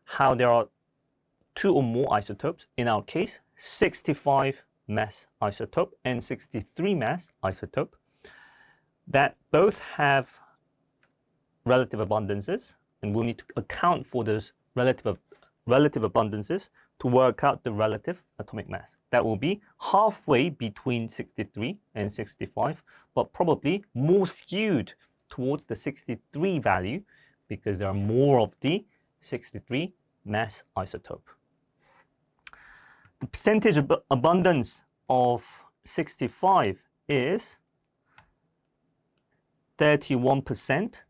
how there are 2 or more isotopes, in our case 65 mass isotope and 63 mass isotope, that both have relative abundances, and we'll need to account for those relative abundances to work out the relative atomic mass. That will be halfway between 63 and 65, but probably more skewed towards the 63 value because there are more of the 63 mass isotope. The percentage abundance of 65 is 31%,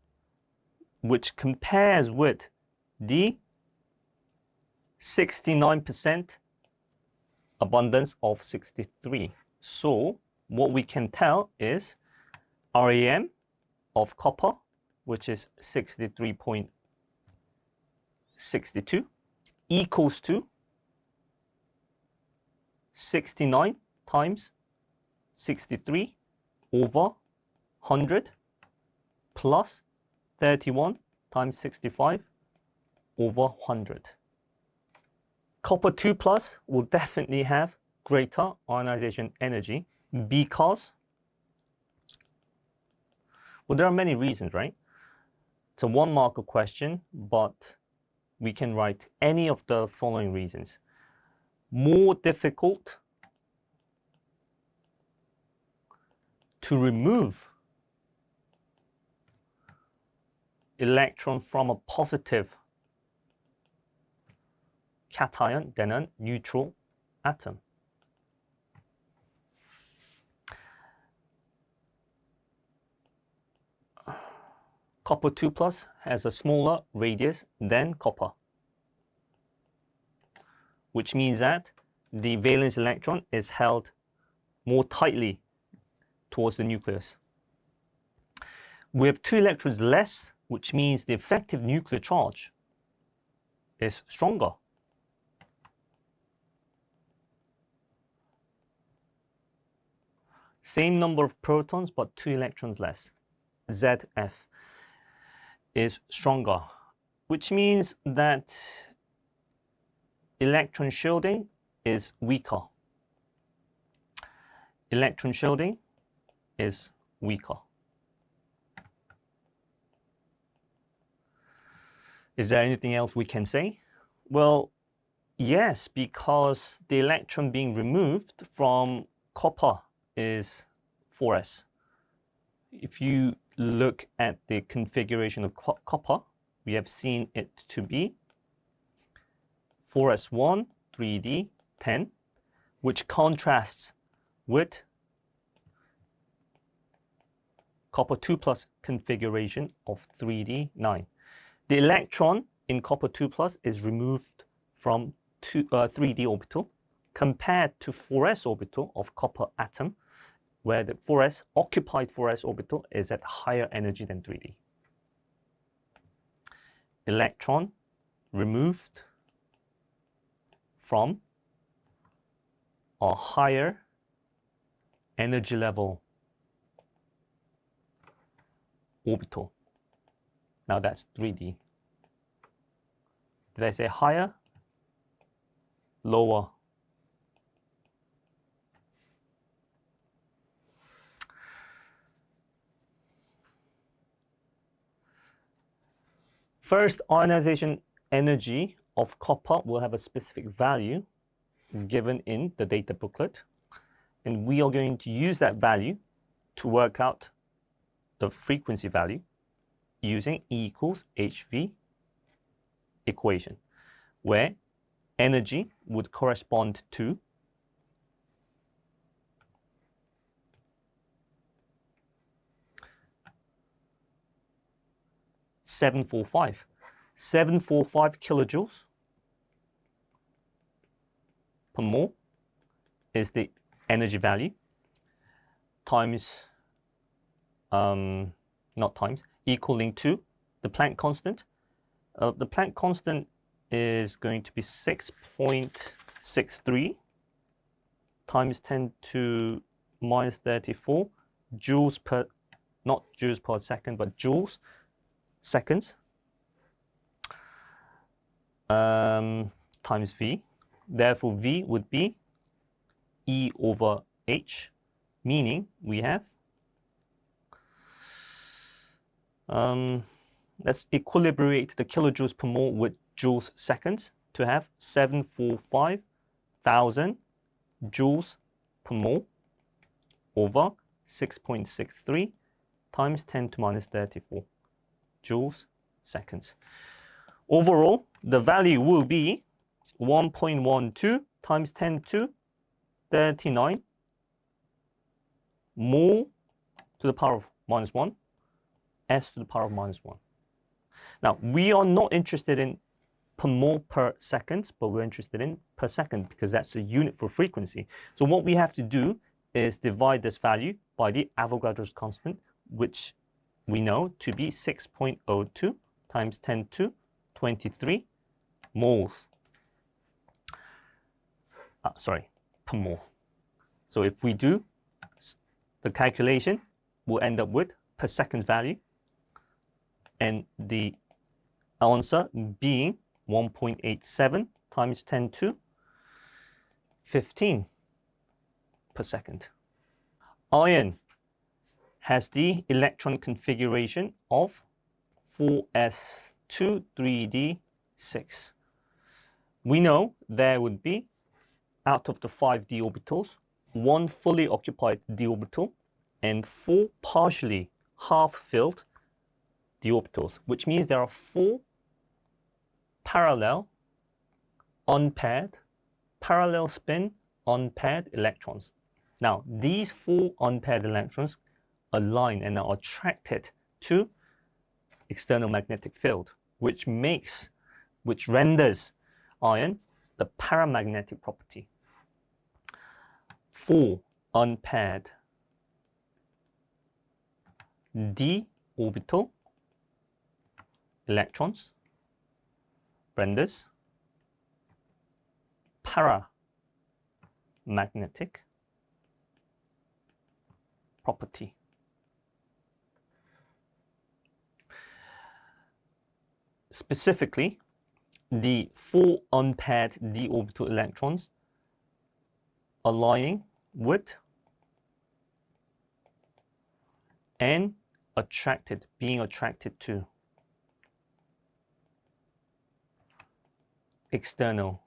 which compares with the 69% abundance of 63. So what we can tell is RAM of copper, which is 63.62, equals to 69 times 63 over 100 plus 31 times 65 over 100. Copper 2+ will definitely have greater ionization energy because, well, there are many reasons, right? It's a 1-marker question, but we can write any of the following reasons. More difficult to remove electron from a positive cation than a neutral atom. Copper 2+ has a smaller radius than copper, which means that the valence electron is held more tightly towards the nucleus. We have 2 electrons less, which means the effective nuclear charge is stronger. Same number of protons, but 2 electrons less. ZF is stronger, which means that electron shielding is weaker. Electron shielding is weaker. Is there anything else we can say? Well, yes, because the electron being removed from copper is 4s. If you look at the configuration of copper, we have seen it to be 4s1, 3d, 10, which contrasts with copper 2+ configuration of 3d, 9. The electron in copper 2+ is removed from 3d orbital compared to 4s orbital of copper atom, where the occupied 4s orbital is at higher energy than 3d. Electron removed from a higher energy level orbital. Now that's 3d. Did I say higher? Lower? First, ionization energy of copper will have a specific value given in the data booklet, and we are going to use that value to work out the frequency value using E equals HV equation, where energy would correspond to $745 kilojoules per mole is the energy value times equaling to the Planck constant. The Planck constant is going to be 6.63 times 10 to minus 34 joules per, not joules per second, but joules seconds times V. Therefore, V would be E over H, meaning we have, let's equilibrate the kilojoules per mole with joules seconds to have 745,000 joules per mole over 6.63 times 10 to minus 34 joules seconds. Overall, the value will be 1.12 times 10 to 39 mole to the power of minus 1, s to the power of minus 1. Now, we are not interested in per mole per second, but we're interested in per second because that's the unit for frequency. So what we have to do is divide this value by the Avogadro's constant, which we know to be 6.02 times 10 to 23 moles. Per mole. So if we do the calculation, we'll end up with per second value, and the answer being 1.87 times 10 to 15 per second. Iron has the electron configuration of 4s2 3d6. We know there would be, out of the 5 d orbitals, 1 fully occupied d orbital and 4 partially half-filled d orbitals, which means there are 4 parallel unpaired, parallel spin unpaired electrons. Now, these 4 unpaired electrons align and are attracted to external magnetic field, which renders iron the paramagnetic property. 4 unpaired d orbital electrons renders paramagnetic property. Specifically, the 4 unpaired d orbital electrons aligning with and being attracted to external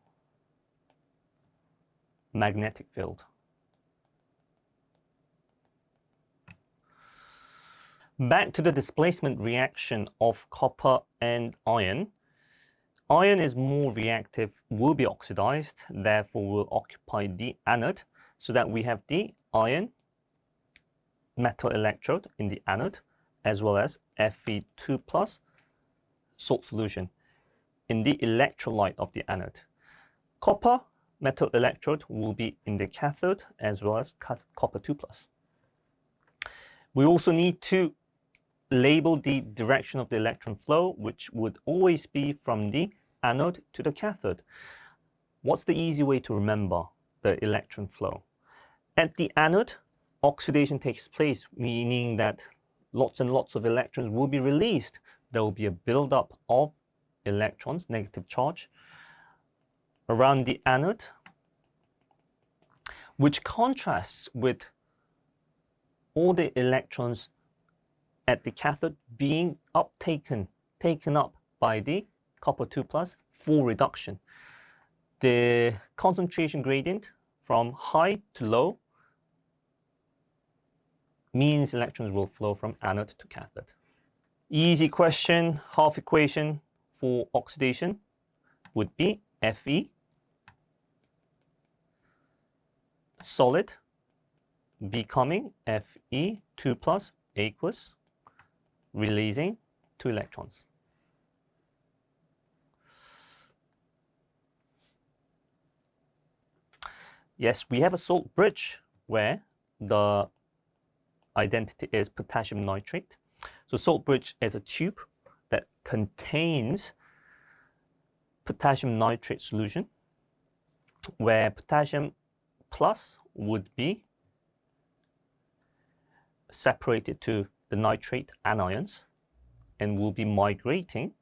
magnetic field. Back to the displacement reaction of copper and iron. Iron is more reactive, will be oxidized, therefore will occupy the anode, so that we have the iron metal electrode in the anode, as well as Fe2 plus salt solution in the electrolyte of the anode. Copper metal electrode will be in the cathode, as well as copper 2 plus. We also need to label the direction of the electron flow, which would always be from the anode to the cathode. What's the easy way to remember the electron flow? At the anode, oxidation takes place, meaning that lots and lots of electrons will be released. There will be a buildup of electrons, negative charge, around the anode, which contrasts with all the electrons at the cathode being taken up by the copper 2 plus for reduction. The concentration gradient from high to low means electrons will flow from anode to cathode. Easy question, half equation for oxidation would be Fe solid becoming Fe2 plus aqueous, releasing 2 electrons. Yes, we have a salt bridge where the identity is potassium nitrate. So salt bridge is a tube that contains potassium nitrate solution, where potassium plus would be separated to the nitrate anions and will be migrating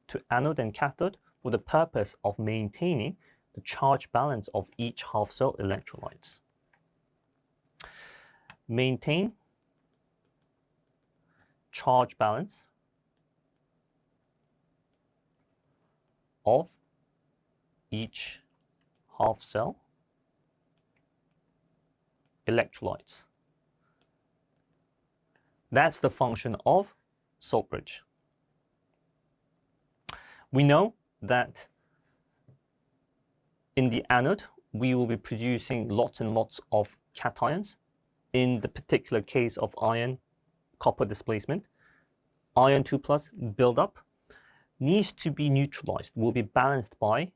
to anode and cathode for the purpose of maintaining the charge balance of each half cell electrolytes. Maintain charge balance of each half cell electrolytes. That's the function of salt bridge. We know that in the anode, we will be producing lots and lots of cations. In the particular case of iron copper displacement, iron 2 plus buildup needs to be neutralized, will be balanced by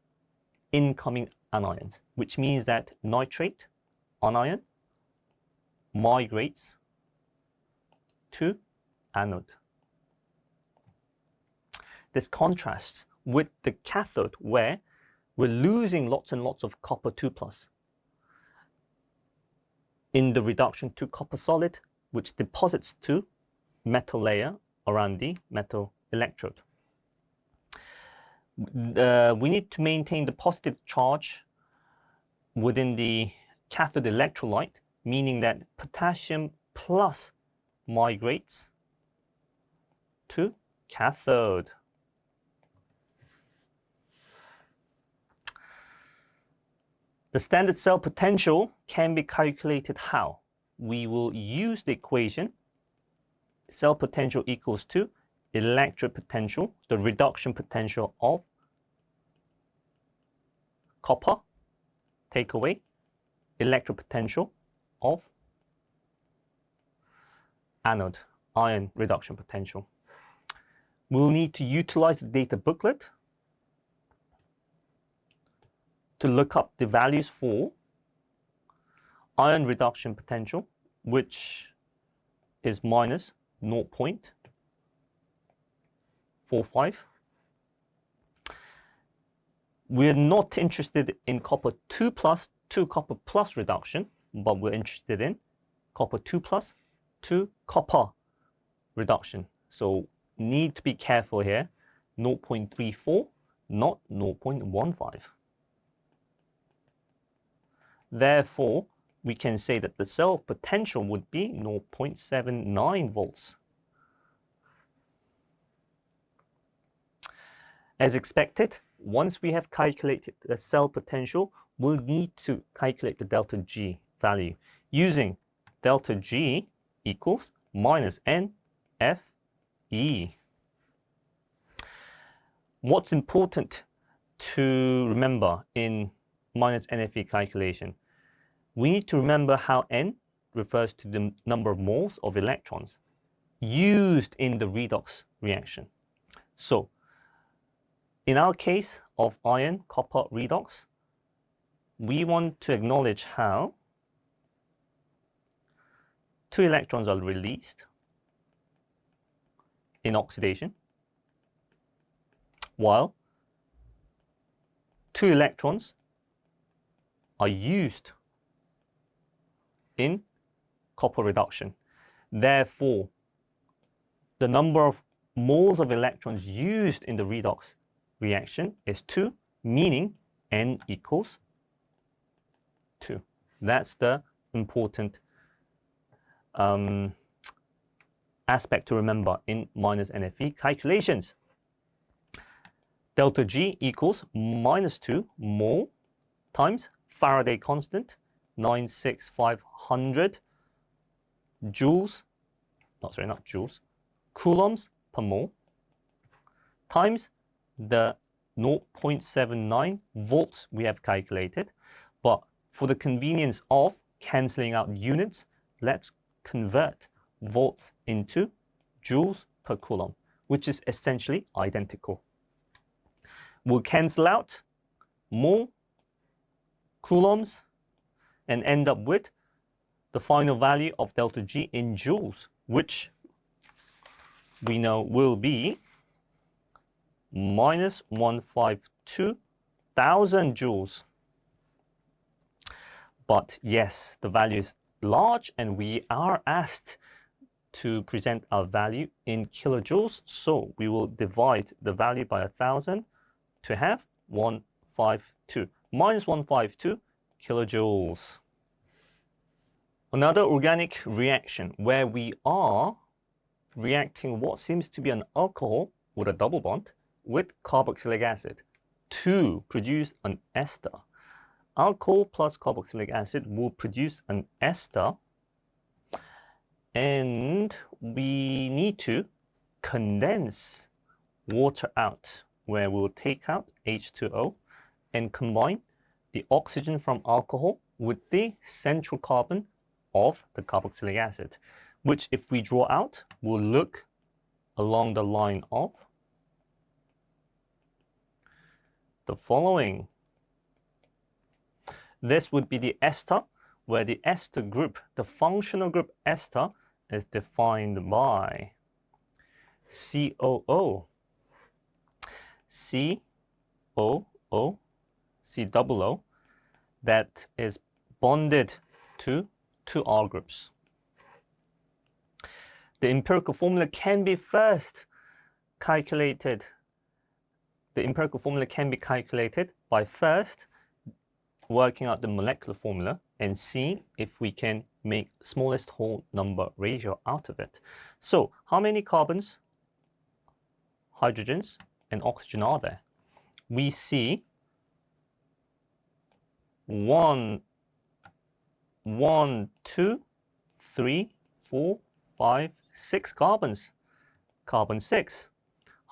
incoming anions, which means that nitrate anion migrates to anode. This contrasts with the cathode, where we're losing lots and lots of copper 2 plus in the reduction to copper solid, which deposits to metal layer around the metal electrode. We need to maintain the positive charge within the cathode electrolyte, meaning that potassium plus migrates to cathode. The standard cell potential can be calculated how? We will use the equation cell potential equals to electrode potential, the reduction potential of copper, take away electrode potential of anode, ion reduction potential. We'll need to utilize the data booklet to look up the values for ion reduction potential, which is minus 0.45. We're not interested in copper 2 plus to copper plus reduction, but we're interested in copper 2 plus to copper reduction. So need to be careful here, 0.34, not 0.15. Therefore, we can say that the cell potential would be 0.79 volts. As expected, once we have calculated the cell potential, we'll need to calculate the delta G value using delta G equals minus NFE. What's important to remember in minus NFE calculation? We need to remember how N refers to the number of moles of electrons used in the redox reaction. So, in our case of iron copper redox, we want to acknowledge how 2 electrons are released in oxidation, while 2 electrons are used in copper reduction. Therefore, the number of moles of electrons used in the redox reaction is 2, meaning N equals 2. That's the important aspect to remember in minus NFE calculations. delta G equals -2 mole times Faraday constant, 96500 joules, not joules, coulombs per mole, times the 0.79 volts we have calculated. But for the convenience of cancelling out units, let's convert volts into joules per coulomb, which is essentially identical. We'll cancel out mole, coulombs, and end up with the final value of delta G in joules, which we know will be minus 152,000 joules. But yes, the value is large, and we are asked to present our value in kilojoules, so we will divide the value by 1,000 to have 152, minus 152 kilojoules. Another organic reaction where we are reacting what seems to be an alcohol with a double bond with carboxylic acid to produce an ester. Alcohol plus carboxylic acid will produce an ester, and we need to condense water out, where we'll take out H2O and combine the oxygen from alcohol with the central carbon of the carboxylic acid, which if we draw out will look along the line of the following. This would be the ester, where the ester group, the functional group ester, is defined by COO, COO, COO, that is bonded to two R groups. The empirical formula can be calculated by first working out the molecular formula and seeing if we can make smallest whole number ratio out of it. So how many carbons, hydrogens, and oxygen are there? We see 1, 2, 3, 4, 5, 6 carbons. Carbon 6.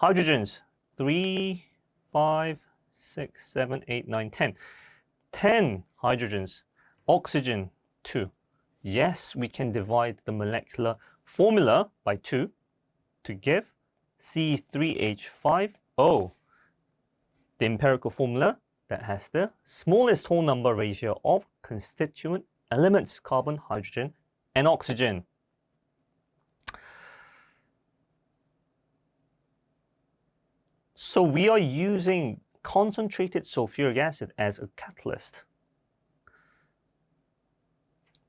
Hydrogens 3, 5, 6, 7, 8, 9, 10. 10 hydrogens. Oxygen 2. Yes, we can divide the molecular formula by 2 to give C3H5O, the empirical formula that has the smallest whole number ratio of constituent elements, carbon, hydrogen, and oxygen. So we are using concentrated sulfuric acid as a catalyst.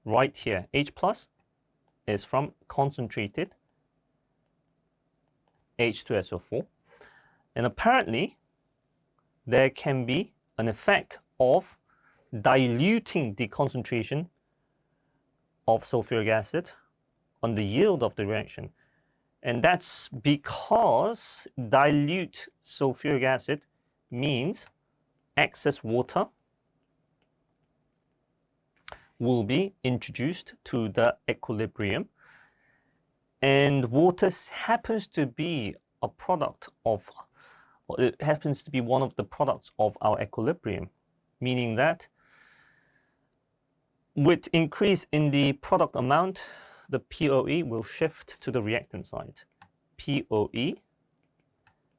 Right here, H plus is from concentrated H2SO4. And apparently, there can be an effect of diluting the concentration of sulfuric acid on the yield of the reaction. And that's because dilute sulfuric acid means excess water will be introduced to the equilibrium. And water happens to be a product of, or it happens to be one of the products of our equilibrium, meaning that with increase in the product amount, the POE will shift to the reactant side. POE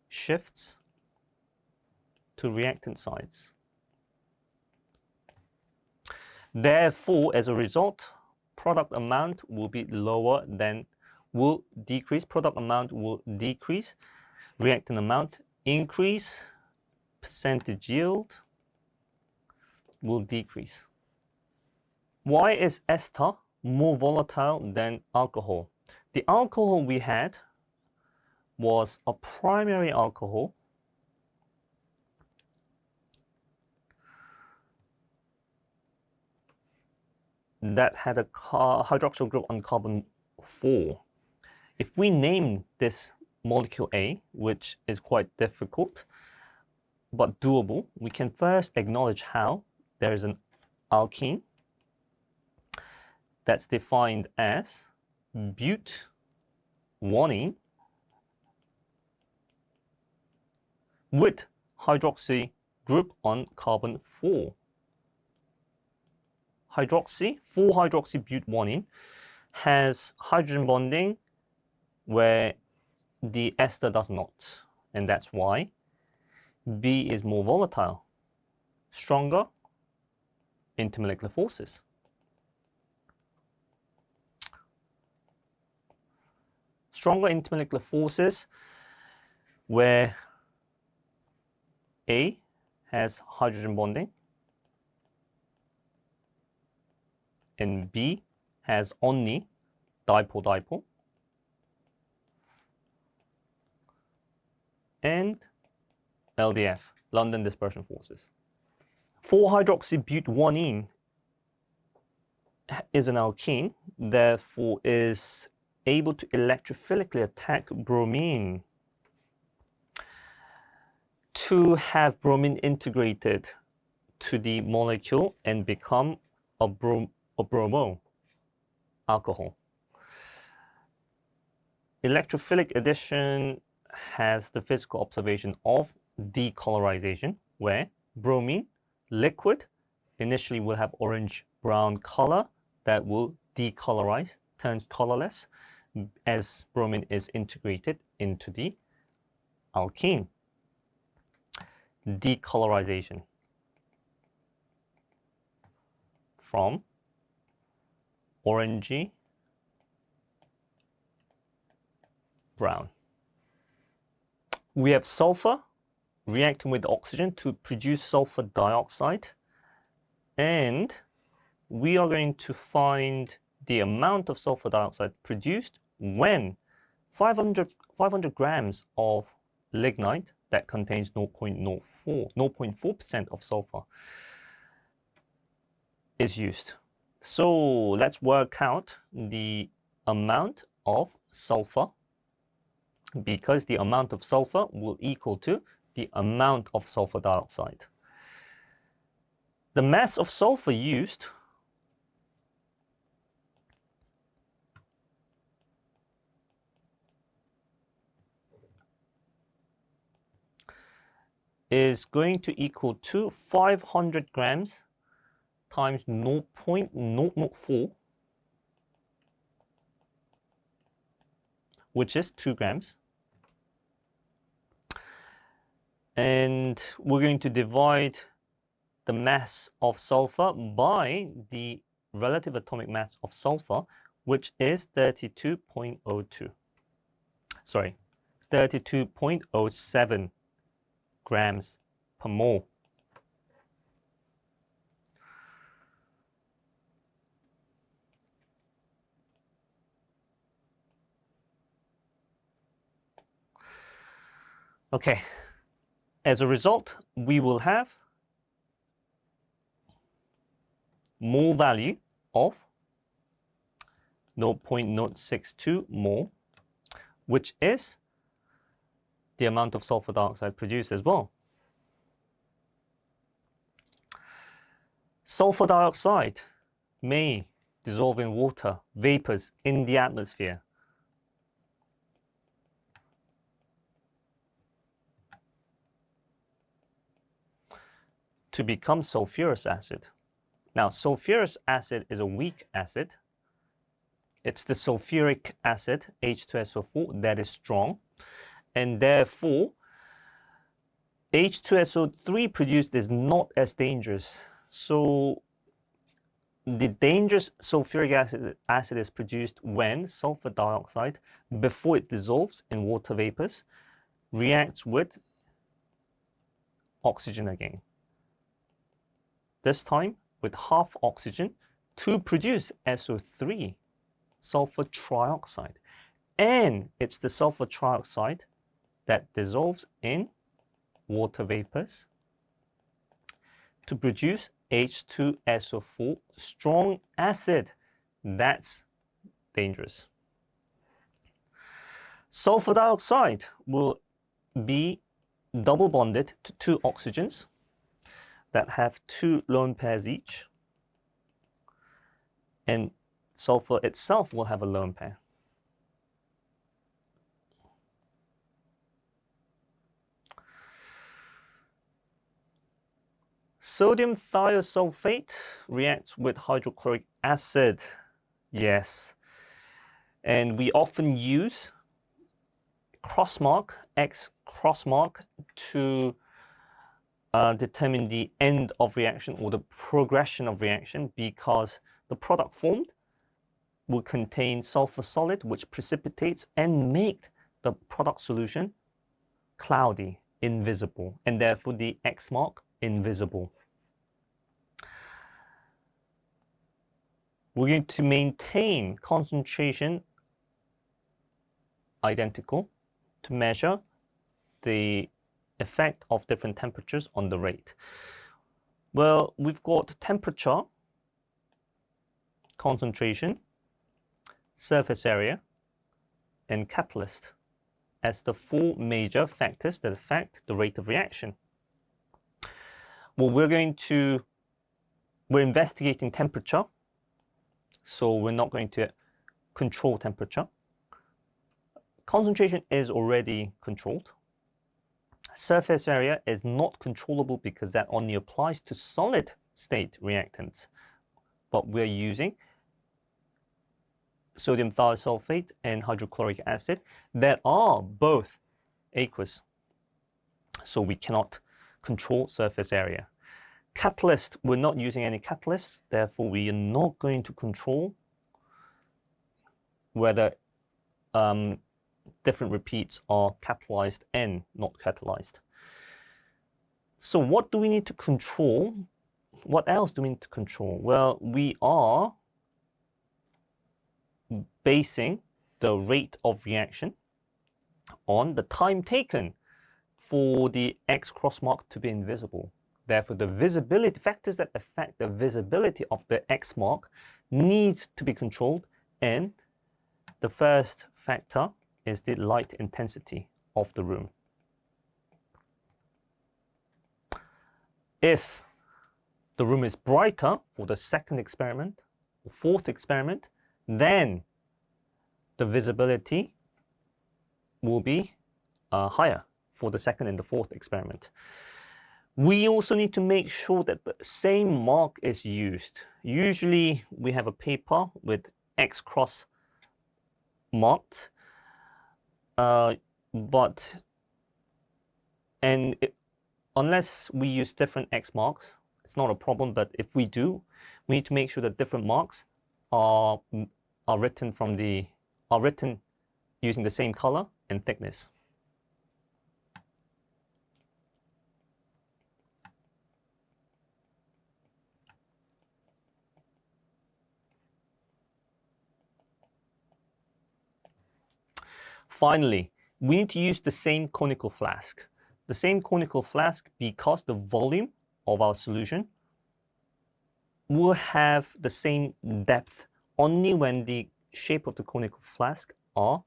shifts to reactant sides. Therefore, as a result, product amount will be lower than, will decrease, product amount will decrease, reactant amount increase, percentage yield will decrease. Why is ester more volatile than alcohol? The alcohol we had was a primary alcohol that had a hydroxyl group on carbon 4. If we name this molecule A, which is quite difficult, but doable. We can first acknowledge how there is an alkene that's defined as but-1-ene with hydroxy group on carbon 4. 4-hydroxy but-1-ene has hydrogen bonding where the ester does not, and that's why B is more volatile, stronger intermolecular forces. Stronger intermolecular forces where A has hydrogen bonding and B has only dipole-dipole, and LDF, London dispersion forces. 4-hydroxy but-1-ene is an alkene, therefore is able to electrophilically attack bromine to have bromine integrated to the molecule and become a bromo alcohol. Electrophilic addition has the physical observation of decolorization, where bromine liquid initially will have orange-brown color that will decolorize, turns colorless as bromine is integrated into the alkene. Decolorization from orangey brown. We have sulfur reacting with oxygen to produce sulfur dioxide, and we are going to find the amount of sulfur dioxide produced when 500 grams of lignite that contains 0.4% of sulfur is used. So let's work out the amount of sulfur, because the amount of sulfur will equal to the amount of sulfur dioxide. The mass of sulfur used is going to equal to 500 grams times 0.004, which is 2 grams. And we're going to divide the mass of sulfur by the relative atomic mass of sulfur, which is 32.02. Sorry, 32.07 grams per mole. Okay, as a result, we will have mole value of 0.062 mole, which is the amount of sulfur dioxide produced as well. Sulfur dioxide may dissolve in water, vapors in the atmosphere. To become sulfurous acid. Now, sulfurous acid is a weak acid. It's the sulfuric acid, H2SO4, that is strong. And therefore, H2SO3 produced is not as dangerous. So the dangerous sulfuric acid is produced when sulfur dioxide, before it dissolves in water vapors, reacts with oxygen again. This time with half oxygen to produce SO3, sulfur trioxide. And it's the sulfur trioxide that dissolves in water vapors to produce H2SO4, strong acid. That's dangerous. Sulfur dioxide will be double bonded to two oxygens that have two lone pairs each, and sulfur itself will have a lone pair. Sodium thiosulfate reacts with hydrochloric acid. Yes. And we often use crossmark, X crossmark, to determine the end of reaction or the progression of reaction, because the product formed will contain sulfur solid, which precipitates and make the product solution cloudy, invisible, and therefore the X mark invisible. We're going to maintain concentration identical to measure the effect of different temperatures on the rate. Well, we've got temperature, concentration, surface area, and catalyst as the four major factors that affect the rate of reaction. Well, we're investigating temperature, so we're not going to control temperature. Concentration is already controlled. Surface area is not controllable because that only applies to solid state reactants. But we're using sodium thiosulfate and hydrochloric acid that are both aqueous, so we cannot control surface area. Catalyst, we're not using any catalyst, therefore we are not going to control whether different repeats are catalyzed and not catalyzed. So what do we need to control? What else do we need to control? Well, we are basing the rate of reaction on the time taken for the X crossmark to be invisible. Therefore, the visibility factors that affect the visibility of the X mark needs to be controlled, and the first factor is the light intensity of the room. If the room is brighter for the second experiment or fourth experiment, then the visibility will be higher for the second and the fourth experiment. We also need to make sure that the same mark is used. Usually we have a paper with X cross marked, unless we use different X marks, it's not a problem. But if we do, we need to make sure that different marks are written using the same color and thickness. Finally, we need to use the same conical flask. The same conical flask because the volume of our solution will have the same depth only when the shape of the conical flask are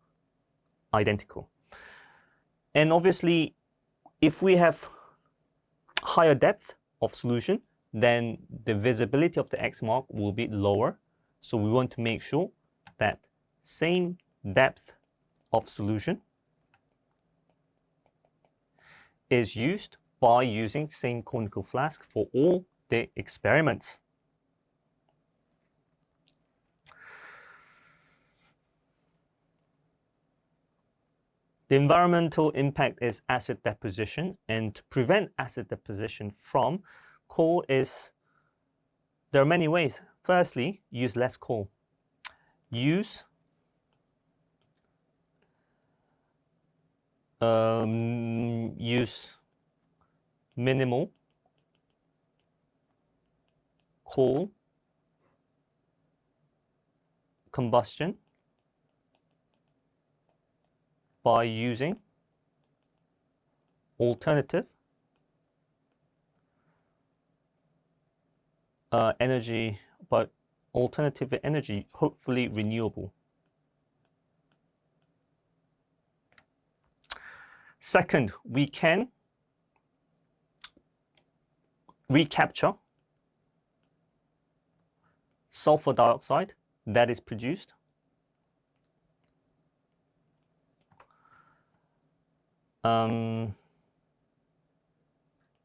identical. And obviously, if we have higher depth of solution, then the visibility of the X mark will be lower. So we want to make sure that same depth of solution is used by using same conical flask for all the experiments. The environmental impact is acid deposition, and to prevent acid deposition from coal there are many ways. Firstly, use less coal. Use minimal coal combustion by using alternative energy, but alternative energy, hopefully renewable. Second, we can recapture sulfur dioxide that is produced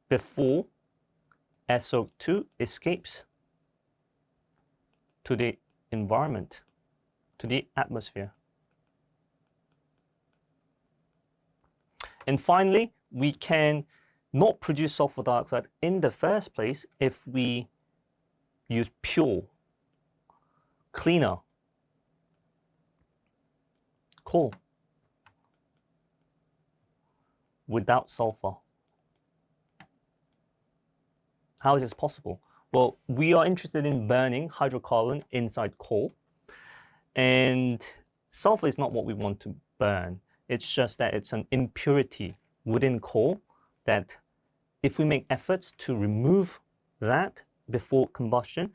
before SO2 escapes to the environment, to the atmosphere. And finally, we can not produce sulfur dioxide in the first place if we use pure, cleaner coal without sulfur. How is this possible? Well, we are interested in burning hydrocarbon inside coal, and sulfur is not what we want to burn. It's just that it's an impurity within coal that if we make efforts to remove that before combustion,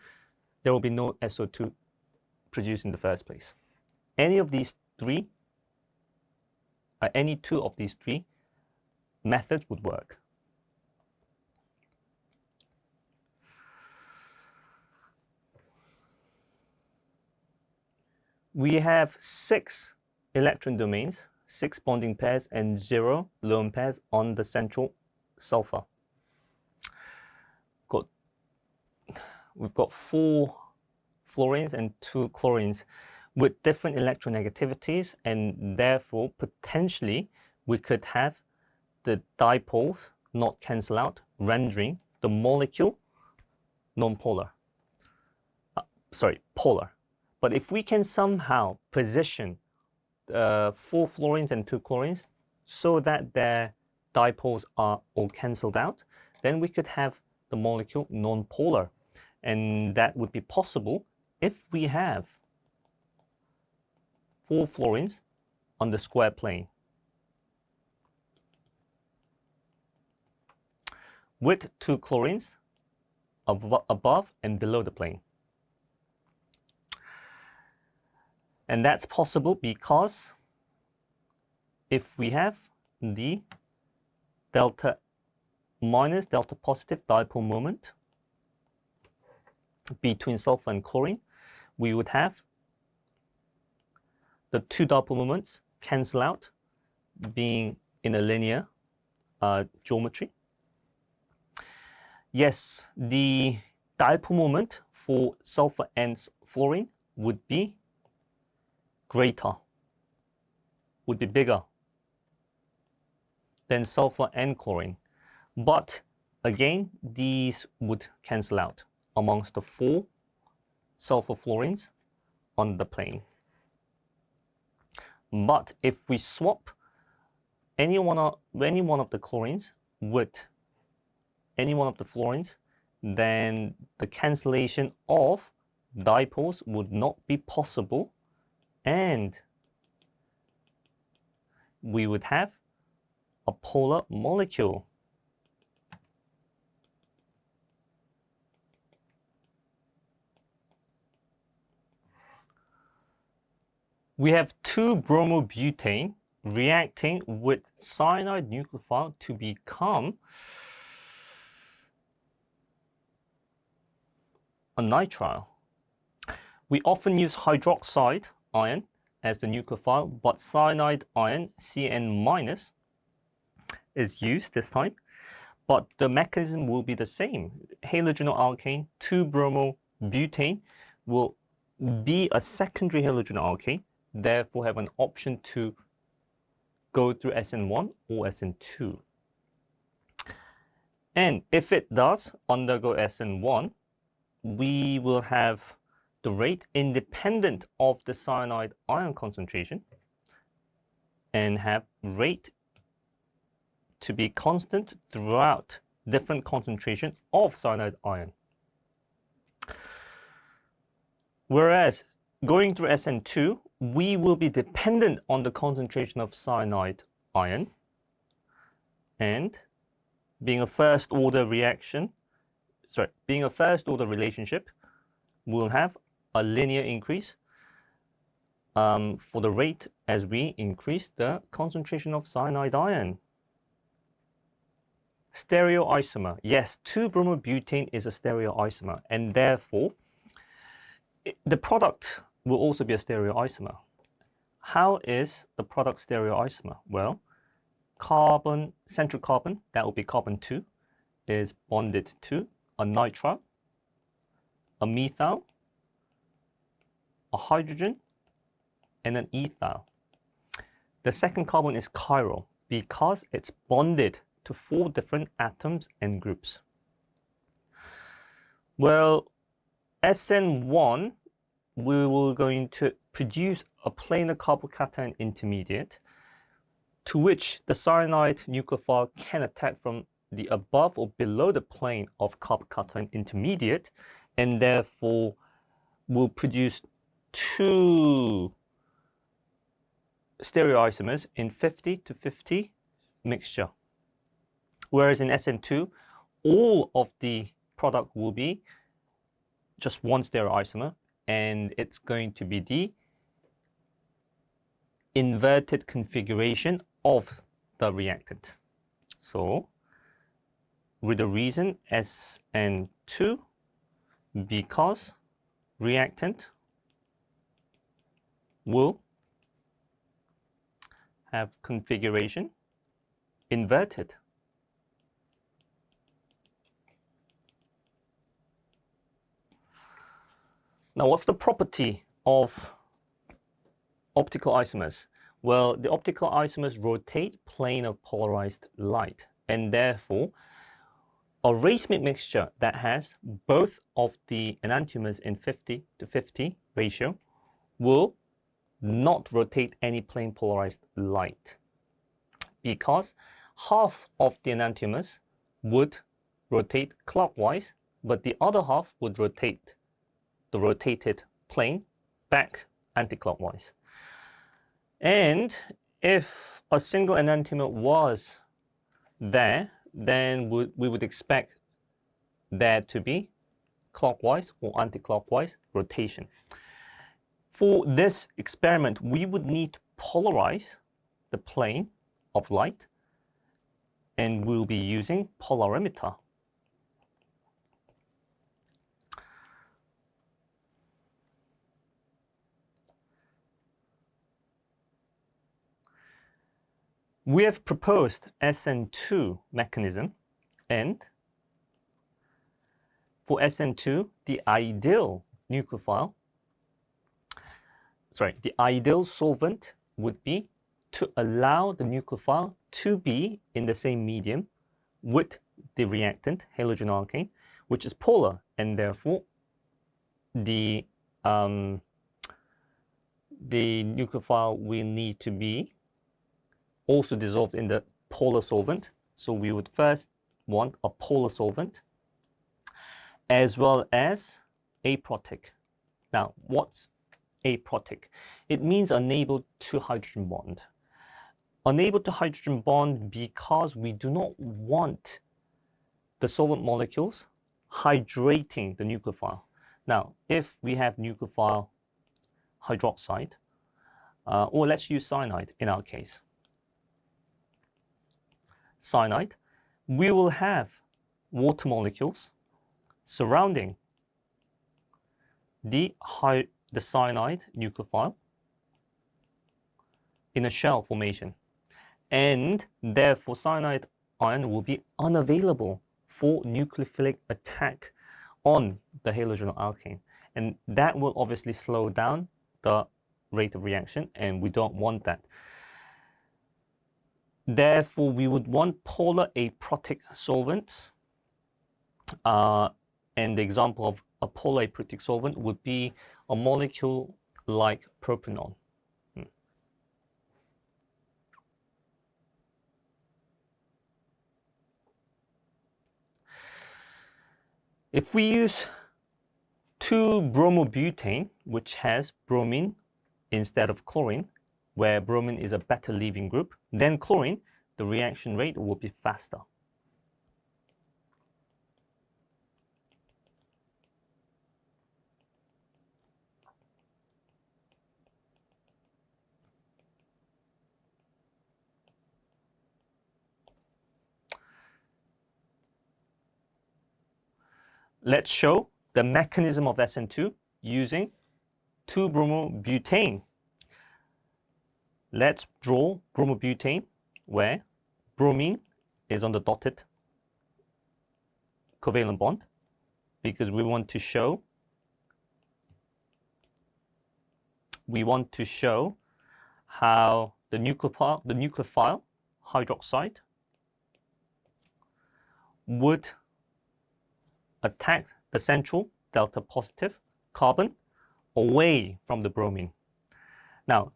there will be no SO2 produced in the first place. Any of these three, any two of these three methods would work. We have 6 electron domains, 6 bonding pairs, and 0 lone pairs on the central sulfur. We've got 4 fluorines and 2 chlorines with different electronegativities, and therefore potentially we could have the dipoles not cancel out, rendering the molecule non-polar. Polar. But if we can somehow position 4 fluorines and 2 chlorines so that their dipoles are all cancelled out, then we could have the molecule non-polar. And that would be possible if we have 4 fluorines on the square plane with 2 chlorines above and below the plane. And that's possible because if we have the delta minus, delta positive dipole moment between sulfur and chlorine, we would have the 2 dipole moments cancel out, being in a linear geometry. Yes, the dipole moment for sulfur and fluorine would be greater, would be bigger than sulfur and chlorine. But again, these would cancel out amongst the 4 sulfur fluorines on the plane. But if we swap any one of the chlorines with any one of the fluorines, then the cancellation of dipoles would not be possible, and we would have a polar molecule. We have 2 bromobutane reacting with cyanide nucleophile to become a nitrile. We often use hydroxide ion as the nucleophile, but cyanide ion, Cn- is used this time, but the mechanism will be the same. Halogenal alkane, 2-bromobutane will be a secondary halogenal alkane, therefore have an option to go through SN1 or SN2. And if it does undergo SN1, we will have the rate independent of the cyanide ion concentration and have rate to be constant throughout different concentration of cyanide ion. Whereas going through SN2, we will be dependent on the concentration of cyanide ion, and being a first order relationship, we'll have a linear increase for the rate as we increase the concentration of cyanide ion. Stereoisomer. Yes, 2-bromobutane is a stereoisomer, and therefore the product will also be a stereoisomer. How is the product stereoisomer? Well, carbon, central carbon, that will be carbon 2, is bonded to a nitrile, a methyl, a hydrogen, and an ethyl. The second carbon is chiral because it's bonded to 4 different atoms and groups. Well, SN1, we were going to produce a planar carbocation intermediate to which the cyanide nucleophile can attack from the above or below the plane of carbocation intermediate, and therefore will produce 2 stereoisomers in 50-50 mixture. Whereas in SN2, all of the product will be just 1 stereoisomer, and it's going to be the inverted configuration of the reactant. So, with the reason SN2, because reactant will have configuration inverted. Now, what's the property of optical isomers? Well, the optical isomers rotate plane of polarized light, and therefore a racemic mixture that has both of the enantiomers in 50-50 ratio will not rotate any plane polarized light, because half of the enantiomers would rotate clockwise, but the other half would rotate the rotated plane back anticlockwise. And if a single enantiomer was there, then we would expect there to be clockwise or anticlockwise rotation. For this experiment, we would need to polarize the plane of light, and we'll be using polarimeter. We have proposed SN2 mechanism, and for SN2, the ideal solvent would be to allow the nucleophile to be in the same medium with the reactant, halogen alkane, which is polar, and therefore the nucleophile will need to be also dissolved in the polar solvent. So we would first want a polar solvent as well as aprotic. Now, what's aprotic? It means unable to hydrogen bond. Unable to hydrogen bond because we do not want the solvent molecules hydrating the nucleophile. Now, if we have nucleophile hydroxide, or let's use cyanide in our case, cyanide, we will have water molecules surrounding the cyanide nucleophile in a shell formation, and therefore cyanide ion will be unavailable for nucleophilic attack on the halogen alkane, and that will obviously slow down the rate of reaction, and we don't want that. Therefore, we would want polar aprotic solvents, and the example of a polar aprotic solvent would be a molecule like propanol. If we use 2-bromobutane, which has bromine instead of chlorine, where bromine is a better leaving group than chlorine, the reaction rate will be faster. let's show the mechanism of SN2 using 2-bromobutane. Let's draw bromobutane where bromine is on the dotted covalent bond, because we want to show how the nucleophile hydroxide would attack the central delta positive carbon away from the bromine. Now,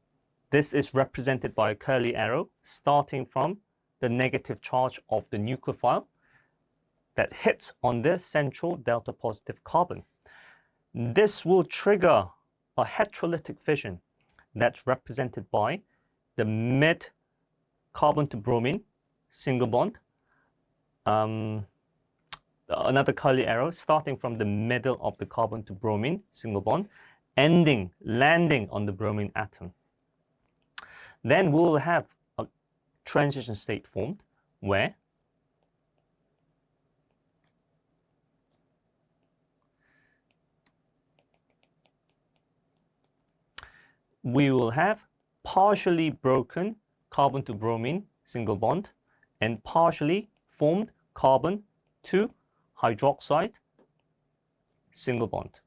this is represented by a curly arrow starting from the negative charge of the nucleophile that hits on the central delta positive carbon. This will trigger a heterolytic fission that's represented by the mid carbon to bromine single bond, another curly arrow starting from the middle of the carbon to bromine single bond, landing on the bromine atom. Then we will have a transition state formed where we will have partially broken carbon to bromine single bond and partially formed carbon to hydroxide single bond.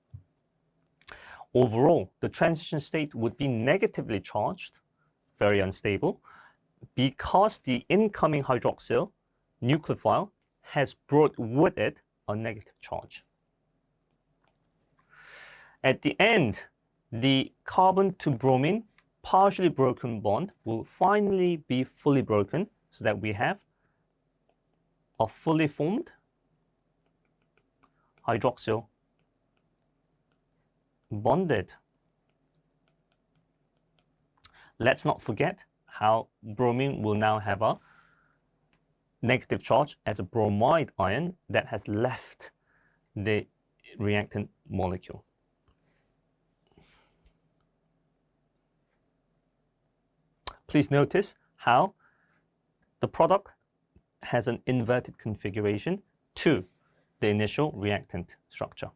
Overall, the transition state would be negatively charged, very unstable, because the incoming hydroxyl nucleophile has brought with it a negative charge. At the end, the carbon to bromine partially broken bond will finally be fully broken, so that we have a fully formed hydroxyl bonded. Let's not forget how bromine will now have a negative charge as a bromide ion that has left the reactant molecule. Please notice how the product has an inverted configuration to the initial reactant structure.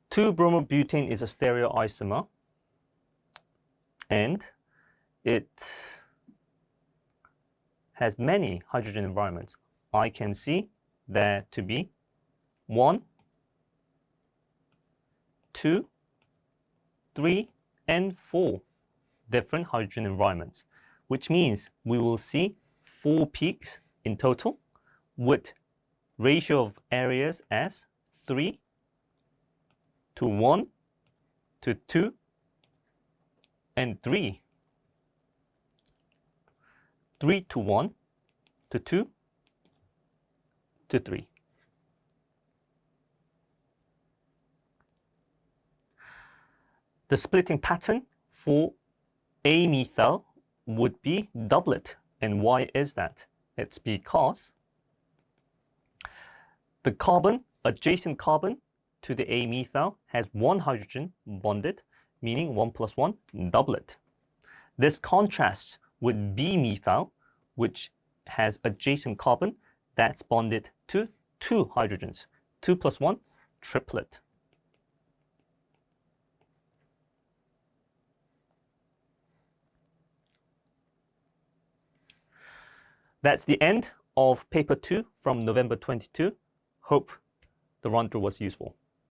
Two-bromobutane is a stereoisomer, and it has many hydrogen environments. I can see there to be 1, 2, 3, and 4 different hydrogen environments, which means we will see 4 peaks in total with ratio of areas as 3 to 1 to 2 and 3. 3 to 1 to 2 to 3. The splitting pattern for A-methyl would be doublet. And why is that? It's because the carbon, adjacent carbon to the A-methyl has 1 hydrogen bonded, meaning 1 plus 1, doublet. This contrasts with B-methyl, which has adjacent carbon that's bonded to 2 hydrogens. 2 plus 1, triplet. That's the end of paper 2 from November 22. Hope the run-through was useful.